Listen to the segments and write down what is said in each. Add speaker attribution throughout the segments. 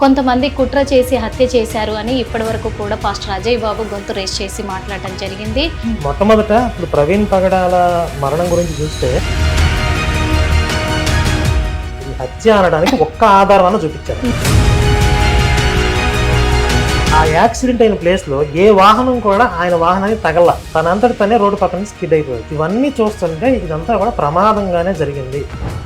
Speaker 1: కొంతమంది కుట్ర చేసి హత్య చేశారు అని ఇప్పటివరకు కూడా పాస్టర్ అజయ్ బాబు గొంతు రేస్ చేసి మాట్లాడటం జరిగింది.
Speaker 2: మొట్టమొదట ఇప్పుడు ప్రవీణ్ పగడాల మరణం గురించి చూస్తే ఈ హత్య అనడానికి ఒక్క ఆధారం చూపించారు. ఆ యాక్సిడెంట్ అయిన ప్లేస్ లో ఏ వాహనం కూడా ఆయన వాహనానికి తగల, తనంతటి తనే రోడ్డు పక్కన స్కిడ్ అయిపోయింది. ఇవన్నీ చూస్తుంటే ఇదంతా కూడా ప్రమాదంగానే జరిగింది.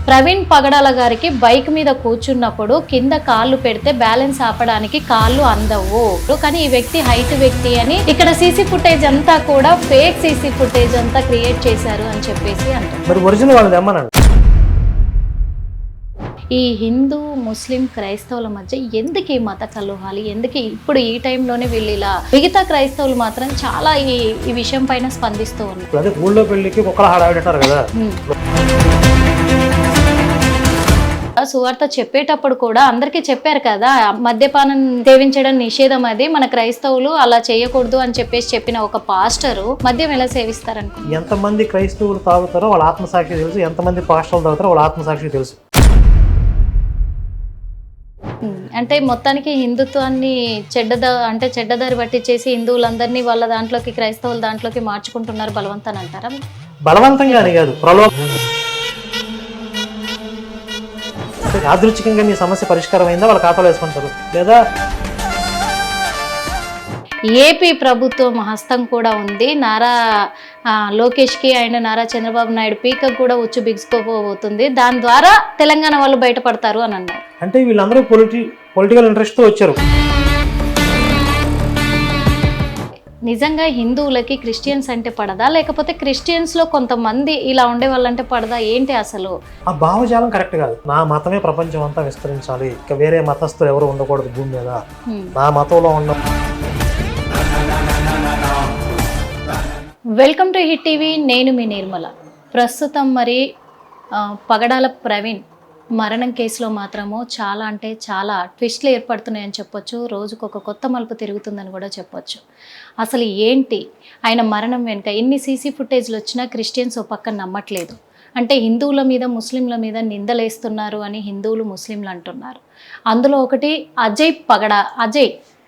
Speaker 1: ప్రవీణ్ పగడాల గారికి బైక్ మీద కూర్చున్నప్పుడు కింద కాళ్ళు పెడితే బ్యాలెన్స్ ఆపడానికి కాళ్ళు అందవు, కానీ ఈ వ్యక్తి హైట్ వ్యక్తి అని ఇక్కడ సీసీ ఫుటేజ్ అంతా కూడా ఫేక్ సీసీ ఫుటేజ్ అంతా క్రియేట్ చేశారు అని చెప్పేసి అంటారు.
Speaker 2: మరి ఒరిజినల్ వాళ్ళు తెమ్మనండి.
Speaker 1: ఈ హిందూ ముస్లిం క్రైస్తవుల మధ్య ఎందుకు ఈ మత కలహాలు, ఎందుకు ఇప్పుడు ఈ టైంలోనే వీళ్ళు ఇలా, మిగతా క్రైస్తవులు మాత్రం చాలా ఈ విషయం పైన స్పందిస్తూ ఉన్నారు.
Speaker 2: అదే ఊళ్ళో పెళ్లికి ఒక్కరు హడావిడంటారు కదా.
Speaker 1: సువార్త చెప్పేటప్పుడు కూడా అందరికీ చెప్పారు కదా, మద్యపానం సేవించడం నిషేధం, అది మన క్రైస్తవులు అలా చేయకూడదు అని చెప్పిన ఒక పాస్టరు మద్యం ఎలా సేవిస్తారనుకో.
Speaker 2: ఎంతమంది క్రైస్తవులు తాగుతారో వాళ్ళ ఆత్మసాక్షి తెలుసు, ఎంతమంది పాస్టర్లు తాగుతారో వాళ్ళ ఆత్మసాక్షి తెలుసు.
Speaker 1: అంటే మొత్తానికి హిందుత్వాన్ని చెడ్డదారి పట్టించేసి హిందువులందరినీ వాళ్ళ దాంట్లోకి, క్రైస్తవుల దాంట్లోకి మార్చుకుంటున్నారు బలవంతాన్ని అంటారా?
Speaker 2: బలవంతంగానే కాదు, యాదృచ్ఛికంగా మీ సమస్య పరిష్కారం అయిందా వాళ్ళ ఖాతాలో వేసుకుంటారు. లేదా
Speaker 1: ఏపీ ప్రభుత్వం హస్తం కూడా ఉంది. నారా లోకేష్కి అండ్ నారా చంద్రబాబు నాయుడు పీకకు కూడా ఉచ్చు బిగుసుకోబోతుంది. దాని ద్వారా తెలంగాణ వాళ్ళు బయటపడతారు అని అన్నారు.
Speaker 2: అంటే వీళ్ళందరూ పొలిటికల్ ఇంట్రెస్ట్తో వచ్చారు.
Speaker 1: నిజంగా హిందువులకి క్రిస్టియన్స్ అంటే పడదా, లేకపోతే క్రిస్టియన్స్లో కొంతమంది ఇలా ఉండే వాళ్ళంటే పడదా, ఏంటి అసలు?
Speaker 2: ఆ భావజాలం కరెక్ట్ కాదు. నా మతమే ప్రపంచం అంతా విస్తరించాలి, ఇక వేరే మతస్థులు ఎవరు ఉండకూడదు భూమి మీద, నా మతంలో ఉన్న.
Speaker 1: వెల్కమ్ టు హిట్ టీవీ, నేను మీ నిర్మల. ప్రస్తుతం మరి పగడాల ప్రవీణ్ మరణం కేసులో మాత్రము చాలా అంటే చాలా ట్విస్ట్లు ఏర్పడుతున్నాయని చెప్పొచ్చు. రోజుకు ఒక కొత్త మలుపు తిరుగుతుందని కూడా చెప్పొచ్చు. అసలు ఏంటి ఆయన మరణం వెనుక ఎన్ని సీసీ ఫుటేజ్లు వచ్చినా క్రిస్టియన్స్ ఓ పక్క నమ్మట్లేదు. అంటే హిందువుల మీద ముస్లింల మీద నిందలేస్తున్నారు అని హిందువులు ముస్లింలు అంటున్నారు. అందులో ఒకటి అజయ్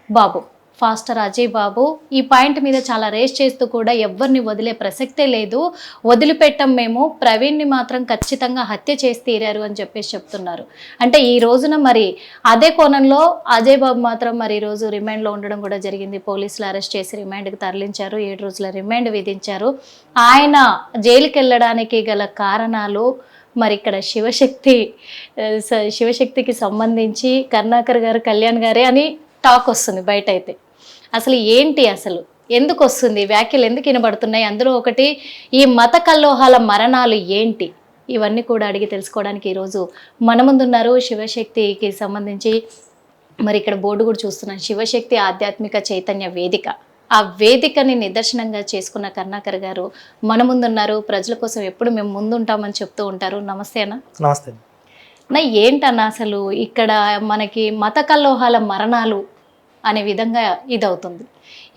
Speaker 1: బాబు, ఫాస్టర్ అజయ్ బాబు ఈ పాయింట్ మీద చాలా రేస్ చేస్తూ కూడా ఎవరిని వదిలే ప్రసక్తే లేదు, వదిలిపెట్టం మేము, ప్రవీణ్ని మాత్రం ఖచ్చితంగా హత్య చేసి తీరారు అని చెప్పేసి చెప్తున్నారు. అంటే ఈ రోజున మరి అదే కోణంలో అజయ్ బాబు మాత్రం మరి ఈరోజు రిమాండ్లో ఉండడం కూడా జరిగింది. పోలీసులు అరెస్ట్ చేసి రిమాండ్కి తరలించారు, 7 రోజుల రిమాండ్ విధించారు. ఆయన జైలుకి వెళ్ళడానికి గల కారణాలు మరి ఇక్కడ శివశక్తికి సంబంధించి కరుణాకర్ గారు, కళ్యాణ్ గారే అని టాక్ వస్తుంది బయట. అయితే అసలు ఏంటి, అసలు ఎందుకు వస్తుంది, వ్యాఖ్యలు ఎందుకు వినబడుతున్నాయి? అందులో ఒకటి ఈ మత కల్లోహాల మరణాలు ఏంటి, ఇవన్నీ కూడా అడిగి తెలుసుకోవడానికి ఈరోజు మన ముందున్నారు. శివశక్తికి సంబంధించి మరి ఇక్కడ బోర్డు కూడా చూస్తున్నాం, శివశక్తి ఆధ్యాత్మిక చైతన్య వేదిక. ఆ వేదికని నిదర్శనంగా చేసుకున్న కరుణాకర్ గారు మన ముందున్నారు. ప్రజల కోసం ఎప్పుడు మేము ముందుంటామని చెప్తూ ఉంటారు. నమస్తే అన్న.
Speaker 2: నమస్తే
Speaker 1: నా. ఏంటన్నా అసలు ఇక్కడ మనకి మత కల్లోహాల మరణాలు అనే విధంగా ఇదవుతుంది.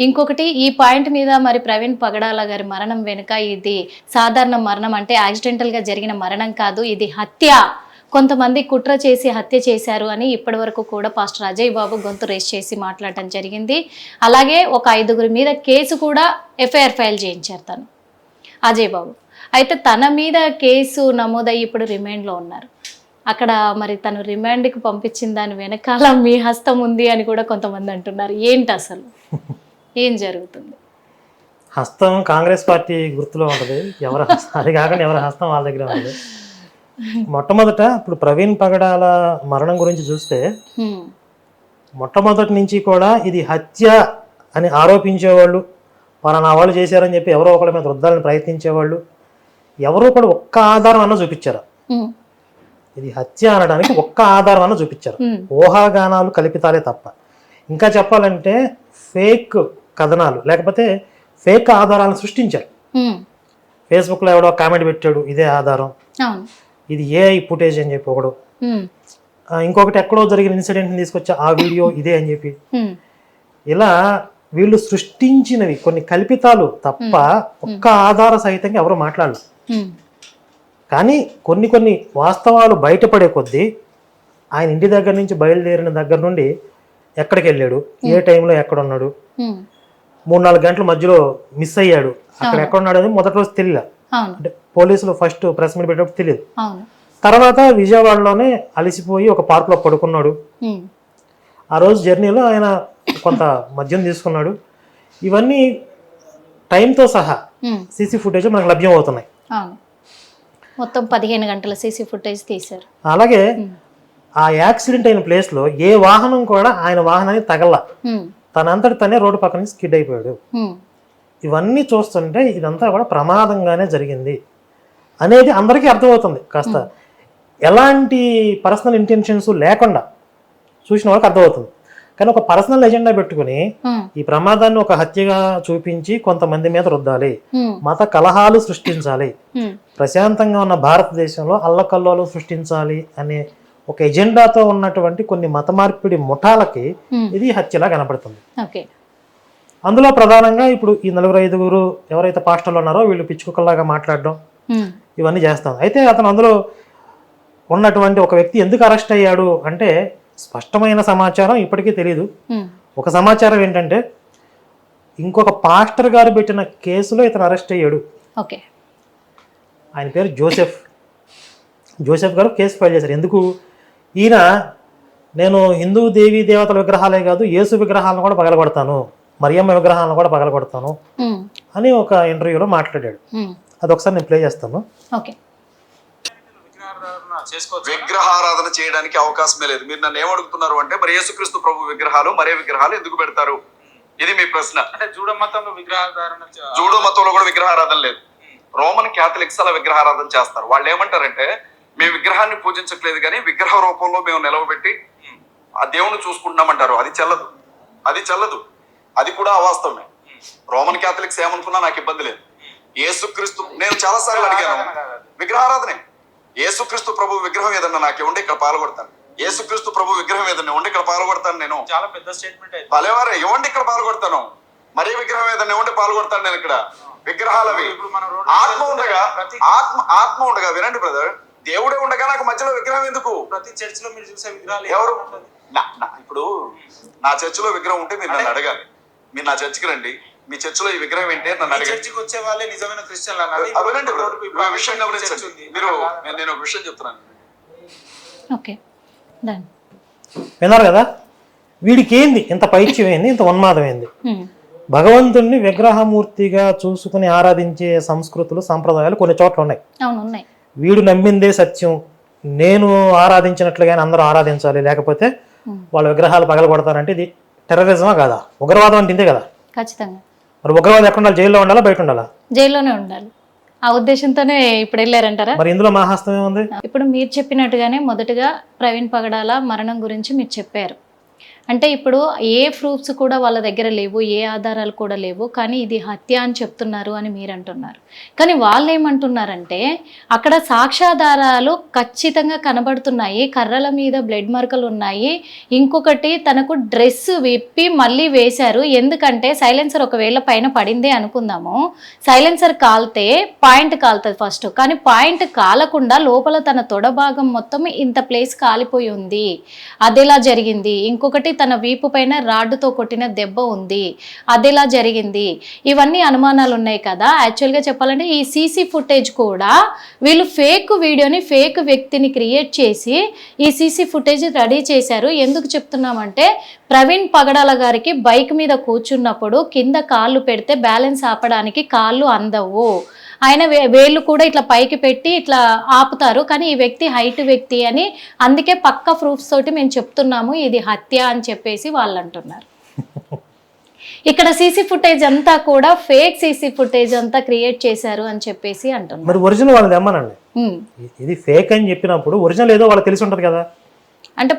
Speaker 1: ఇంకొకటి ఈ పాయింట్ మీద మరి ప్రవీణ్ పగడాల గారి మరణం వెనుక ఇది సాధారణ మరణం, అంటే యాక్సిడెంటల్గా జరిగిన మరణం కాదు, ఇది హత్య, కొంతమంది కుట్ర చేసి హత్య చేశారు అని ఇప్పటివరకు కూడా పాస్టర్ అజయ్ బాబు గొంతు రేస్ చేసి మాట్లాడటం జరిగింది. అలాగే ఒక 5గురి మీద కేసు కూడా ఎఫ్ఐఆర్ ఫైల్ చేయించారు తను అజయ్ బాబు. అయితే తన మీద కేసు నమోదయ్యి ఇప్పుడు రిమాండ్లో ఉన్నారు. అక్కడ మరి తను రిమాండ్కి పంపించిన దాని వెనకాల మీ హస్తం ఉంది అని కూడా కొంతమంది అంటున్నారు. ఏంటి అసలు ఏం జరుగుతుంది?
Speaker 2: హస్తం కాంగ్రెస్ పార్టీ గుర్తులో ఉంటుంది, అది కాకుండా ఎవరి హస్తం వాళ్ళ దగ్గర ఉంటుంది. మొట్టమొదట ఇప్పుడు ప్రవీణ్ పగడాల మరణం గురించి చూస్తే మొట్టమొదటి నుంచి కూడా ఇది హత్య అని ఆరోపించేవాళ్ళు, పలానా వాళ్ళు చేశారని చెప్పి ఎవరో ఒకరి మీద రుద్దాలని ప్రయత్నించేవాళ్ళు ఎవరో కూడా ఒక్క ఆధారం అన్న చూపించారు. ఇది హత్య అనడానికి ఒక్క ఆధారం అన్న చూపించారు. ఊహాగానాలు కల్పితాలే తప్ప. ఇంకా చెప్పాలంటే ఫేక్ కథనాలు లేకపోతే ఫేక్ ఆధారాలను సృష్టించారు. ఫేస్బుక్లో ఎవడో కామెంట్ పెట్టాడు, ఇదే ఆధారం, ఇది ఏఐ ఫుటేజ్ అని చెప్పి ఒకడు, ఇంకొకటి ఎక్కడో జరిగిన ఇన్సిడెంట్ని తీసుకొచ్చి ఆ వీడియో ఇదే అని చెప్పి, ఇలా వీళ్ళు సృష్టించినవి కొన్ని కల్పితాలు తప్ప ఒక్క ఆధార సహితంగా ఎవరు మాట్లాడలేదు. కానీ కొన్ని వాస్తవాలు బయటపడే కొద్దీ ఆయన ఇంటి దగ్గర నుంచి బయలుదేరిన దగ్గర నుండి ఎక్కడికి వెళ్ళాడు, ఏ టైంలో ఎక్కడ ఉన్నాడు, 3-4 గంటల మధ్యలో మిస్ అయ్యాడు, అక్కడ ఎక్కడ ఉన్నాడు అని మొదటి రోజు తెలియదు. అంటే పోలీసులు ఫస్ట్ ప్రెస్ మీట్ పెట్టినప్పుడు తెలియదు. తర్వాత విజయవాడలోనే అలసిపోయి ఒక పార్కులో పడుకున్నాడు. ఆ రోజు జర్నీలో ఆయన కొంత మద్యం తీసుకున్నాడు. ఇవన్నీ టైంతో సహా సీసీ ఫుటేజ్ మనకు లభ్యం అవుతున్నాయి.
Speaker 1: మొత్తం 15 గంటల సీసీ ఫుటేజ్ తీశారు.
Speaker 2: అలాగే ఆ యాక్సిడెంట్ అయిన ప్లేస్లో ఏ వాహనం కూడా ఆయన వాహనానికి తగల, తనంతటి తనే రోడ్డు పక్కన నుంచి స్కిడ్ అయిపోయాడు. ఇవన్నీ చూస్తుంటే ఇదంతా కూడా ప్రమాదంగానే జరిగింది అనేది అందరికీ అర్థమవుతుంది. కాస్త ఎలాంటి పర్సనల్ ఇంటెన్షన్స్ లేకుండా చూసిన వాళ్ళకి అర్థమవుతుంది. కానీ ఒక పర్సనల్ ఎజెండా పెట్టుకుని ఈ ప్రమాదాన్ని ఒక హత్యగా చూపించి కొంతమంది మీద రుద్దాలి, మత కలహాలు సృష్టించాలి, ప్రశాంతంగా ఉన్న భారతదేశంలో అల్లకల్లోలు సృష్టించాలి అనే ఒక ఎజెండాతో ఉన్నటువంటి కొన్ని మత మార్పిడి ముఠాలకి ఇది హత్యలా కనపడుతుంది. అందులో ప్రధానంగా ఇప్పుడు ఈ 4-5 ఎవరైతే పాస్టర్లు ఉన్నారో వీళ్ళు పిచ్చుకుక్కల్లాగా మాట్లాడడం ఇవన్నీ చేస్తాం. అయితే అతను అందులో ఉన్నటువంటి ఒక వ్యక్తి ఎందుకు అరెస్ట్ అయ్యాడు అంటే స్పష్టమైన సమాచారం ఇప్పటికీ తెలియదు. ఒక సమాచారం ఏంటంటే ఇంకొక పాస్టర్ గారు పెట్టిన కేసులో ఇతను అరెస్ట్ అయ్యాడు. ఆయన పేరు జోసెఫ్ గారు కేసు ఫైల్ చేశారు. ఎందుకు? ఈయన నేను హిందూ దేవీ దేవతల విగ్రహాలే కాదు యేసు విగ్రహాలను కూడా పగలగొడతాను, మరియమ్మ విగ్రహాలను కూడా పగలగొడతాను అని ఒక ఇంటర్వ్యూలో మాట్లాడాడు. అది ఒకసారి నేను ప్లే చేస్తాను.
Speaker 3: విగ్రహారాధన చేయడానికి అవకాశమే లేదు. మీరు నన్ను ఏమడుగుతున్నారు అంటే మరి యేసుక్రీస్తు ప్రభు విగ్రహాలు మరే విగ్రహాలు ఎందుకు పెడతారు, ఇది మీ ప్రశ్న.
Speaker 4: అంటే జూడో మతంలో విగ్రహారాధన,
Speaker 3: జూడో మతంలో కూడా విగ్రహారాధన లేదు. రోమన్ క్యాథలిక్స్ అలా విగ్రహారాధన చేస్తారు. వాళ్ళు ఏమంటారంటే మేము విగ్రహాన్ని పూజించట్లేదు కానీ విగ్రహ రూపంలో మేము నిలవబెట్టి ఆ దేవుని చూసుకుంటున్నామంటారు. అది చెల్లదు. అది కూడా అవాస్తవమే. రోమన్ క్యాథలిక్స్ ఏమనుకున్నా నాకు ఇబ్బంది లేదు. యేసుక్రీస్తు నేను చాలా సార్లు అడిగాను, విగ్రహారాధనే. యేసుక్రీస్తు ప్రభు విగ్రహం ఏదన్నా నాకు ఉండి ఇక్కడ పాల్గొడతాను. యేసుక్రీస్తు ప్రభు విగ్రహం ఏదన్నా ఉండి ఇక్కడ పాల్గొడతాను. నేను
Speaker 4: చాలా పెద్ద స్టేట్మెంట్
Speaker 3: భలేవారే ఇవ్వండి ఇక్కడ పాల్గొడతాను. మరే విగ్రహం ఏదన్నా ఉండి పాల్గొడతాను నేను ఇక్కడ. విగ్రహాలవి ఆత్మ ఉండగా వినండి బ్రదర్, దేవుడే ఉండగా నాకు మధ్యలో విగ్రహం ఎందుకు?
Speaker 4: ప్రతి చర్చ్ లో మీరు చూసే విగ్రహాలు
Speaker 3: ఎవరు? ఇప్పుడు నా చర్చిలో విగ్రహం ఉంటే మీరు నన్ను అడగాలి. మీరు నా చర్చికి రండి, మీ చర్చిలో ఈ విగ్రహం ఏంటి అని నన్ను అడగాలి.
Speaker 4: చర్చికి వచ్చే వాళ్ళే నిజమైన క్రిస్టియన్లు
Speaker 3: అన్నారు. విషయం గమనించండి. నేను ఒక విషయం చెప్తున్నాను.
Speaker 2: విన్నారు కదా, వీడికి ఏంది ఇంత పైత్యం ఏంది, ఇంత ఉన్మాదం ఏంది? భగవంతుణ్ణి విగ్రహమూర్తిగా చూసుకుని ఆరాధించే సంస్కృతులు సంప్రదాయాలు కొన్ని చోట్ల ఉన్నాయి. వీడు నమ్మిందే సత్యం, నేను ఆరాధించినట్లుగానే అందరూ ఆరాధించాలి, లేకపోతే వాళ్ళ విగ్రహాలు పగలగొడతారంటే ఇది టెర్రరిజమా కాదా? ఉగ్రవాదం అంటే ఇంతే కదా.
Speaker 1: ఖచ్చితంగా.
Speaker 2: మరి ఉగ్రవాదం ఎక్కడ ఉండాలి? జైల్లో ఉండాలా, బయట ఉండాలా?
Speaker 1: జైల్లోనే ఉండాలి. ఆ ఉద్దేశంతోనే ఇప్పుడు వెళ్ళారంటారా?
Speaker 2: మరి ఇందులో మా హస్తం ఏముంది?
Speaker 1: ఇప్పుడు మీరు చెప్పినట్టుగానే మొదటగా ప్రవీణ్ పగడాల మరణం గురించి మీరు చెప్పారు. అంటే ఇప్పుడు ఏ ప్రూఫ్స్ కూడా వాళ్ళ దగ్గర లేవు, ఏ ఆధారాలు కూడా లేవు, కానీ ఇది హత్య అని చెప్తున్నారు అని మీరు అంటున్నారు. కానీ వాళ్ళు ఏమంటున్నారంటే అక్కడ సాక్ష్యాధారాలు ఖచ్చితంగా కనబడుతున్నాయి, కర్రల మీద బ్లడ్ మార్కలు ఉన్నాయి, ఇంకొకటి తనకు డ్రెస్ విప్పి మళ్ళీ వేశారు. ఎందుకంటే సైలెన్సర్ ఒకవేళ పైన పడిందే అనుకుందాము, సైలెన్సర్ కాలితే పాయింట్ కాలుతుంది ఫస్ట్, కానీ పాయింట్ కాలకుండా లోపల తన తొడ భాగం మొత్తం ఇంత ప్లేస్ కాలిపోయి ఉంది, అదెలా జరిగింది? ఇంకొకటి తన వీపు పైన రాడ్డుతో కొట్టిన దెబ్బ ఉంది, అదెలా జరిగింది? ఇవన్నీ అనుమానాలు ఉన్నాయి కదా. యాక్చువల్గా చెప్పాలంటే ఈ సీసీ ఫుటేజ్ కూడా వీళ్ళు ఫేక్ వీడియోని, ఫేక్ వ్యక్తిని క్రియేట్ చేసి ఈ సీసీ ఫుటేజ్ రెడీ చేశారు. ఎందుకు చెప్తున్నామంటే ప్రవీణ్ పగడాల గారికి బైక్ మీద కూర్చున్నప్పుడు కింద కాళ్ళు పెడితే బ్యాలెన్స్ ఆపడానికి కాళ్ళు అందవు, ఆయన వేళ్ళు కూడా ఇట్లా పైకి పెట్టి ఇట్లా ఆపుతారు, కానీ ఈ వ్యక్తి హైట్ వ్యక్తి అని, అందుకే పక్క ప్రూఫ్స్ తోటి మేము చెప్తున్నాము ఇది హత్య అని చెప్పేసి వాళ్ళు అంటున్నారు. ఇక్కడ సీసీ ఫుటేజ్ అంతా కూడా ఫేక్ సీసీ ఫుటేజ్ అంతా క్రియేట్ చేశారు అని చెప్పేసి అంటున్నారు.
Speaker 2: మరి ఒరిజినల్ వాళ్ళది ఏమనండి, ఇది ఫేక్ అని చెప్పినప్పుడు ఒరిజినల్ ఏదో వాళ్ళకి తెలిసి ఉంటది కదా.
Speaker 1: అంటే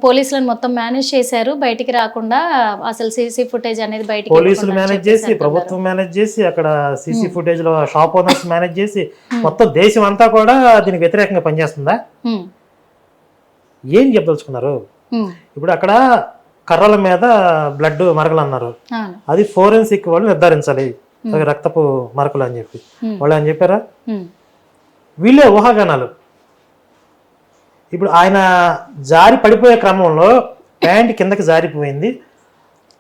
Speaker 1: పోలీసులను మొత్తం మేనేజ్ చేశారు, బయటికి రాకుండా అసలు సీసీ ఫుటేజ్ అనేది బయటికి
Speaker 2: పోలీసులు మేనేజ్ చేసి, ప్రభుత్వం మేనేజ్ చేసి, అక్కడ సీసీ ఫుటేజ్ లో షాప్ ఓనర్స్ మేనేజ్ చేసి, మొత్తం దేశం అంతా కూడా దీనికి వ్యతిరేకంగా పనిచేస్తుందా? ఏం చెప్పదలుచుకున్నారు? ఇప్పుడు అక్కడ కర్రల మీద బ్లడ్ మరకలు అన్నారు, అది ఫోరెన్సిక్ వాళ్ళు నిర్ధారించాలి అవి రక్తపు మరకలు అని చెప్పి వాళ్ళు అని చెప్పారా? వీళ్ళే ఊహాగానాలు. ఇప్పుడు ఆయన జారి పడిపోయే క్రమంలో ప్యాంట్ కిందకి జారిపోయింది,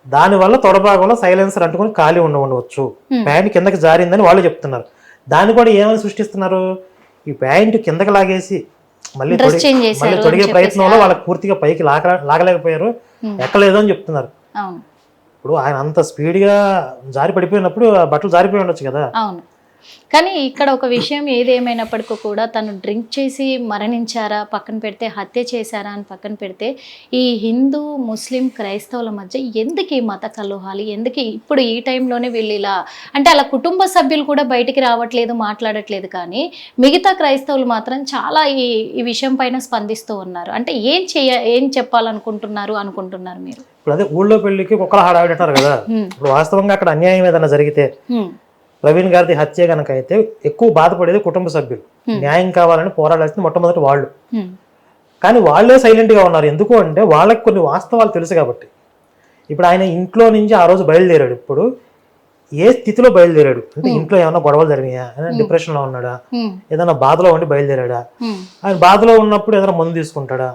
Speaker 2: దానివల్ల తొడభాగంలో సైలెన్సర్ అంటుకొని ఖాళీ ఉండవచ్చు. ప్యాంట్ కిందకి జారిందని వాళ్ళు చెప్తున్నారు. దాన్ని కూడా ఏమని సృష్టిస్తున్నారు, ఈ ప్యాంట్ కిందకి లాగేసి మళ్ళీ తొడిగే ప్రయత్నంలో వాళ్ళకి పూర్తిగా పైకి లాగలేకపోయారు, ఎక్కలేదు అని చెప్తున్నారు. ఇప్పుడు ఆయన అంత స్పీడ్గా జారి పడిపోయినప్పుడు బట్టలు జారిపోయి ఉండొచ్చు కదా.
Speaker 1: అవును, కానీ ఇక్కడ ఒక విషయం ఏదేమైనప్పటికీ కూడా తను డ్రింక్ చేసి మరణించారా పక్కన పెడితే, హత్య చేశారా అని పక్కన పెడితే, ఈ హిందూ ముస్లిం క్రైస్తవుల మధ్య ఎందుకు ఈ మత కలహాలు, ఎందుకు ఇప్పుడు ఈ టైంలోనే వీళ్ళు ఇలా అంటే అలా కుటుంబ సభ్యులు కూడా బయటికి రావట్లేదు, మాట్లాడట్లేదు, కానీ మిగతా క్రైస్తవులు మాత్రం చాలా ఈ విషయం పైన స్పందిస్తూ ఉన్నారు. అంటే ఏం చెప్పాలనుకుంటున్నారు మీరు?
Speaker 2: ఇప్పుడు అదే ఊళ్ళో పెళ్లికి కుక్కల హడావిడి అంటారు కదా. ఇప్పుడు వాస్తవంగా అక్కడ అన్యాయం ఏదైనా జరిగితే, ప్రవీణ్ గారిది హత్య కనుక అయితే ఎక్కువ బాధపడేది కుటుంబ సభ్యులు, న్యాయం కావాలని పోరాడాల్సింది మొట్టమొదటి వాళ్ళు. కానీ వాళ్ళే సైలెంట్ గా ఉన్నారు. ఎందుకు అంటే వాళ్ళకి కొన్ని వాస్తవాలు తెలుసు కాబట్టి. ఇప్పుడు ఆయన ఇంట్లో నుంచి ఆ రోజు బయలుదేరాడు. ఇప్పుడు ఏ స్థితిలో బయలుదేరాడు అంటే, ఇంట్లో ఏమైనా గొడవలు జరిగినాయా, డిప్రెషన్ లో ఉన్నాడా, ఏదైనా బాధలో ఉండి బయలుదేరాడా, ఆయన బాధలో ఉన్నప్పుడు ఏదైనా మందు తీసుకుంటాడా?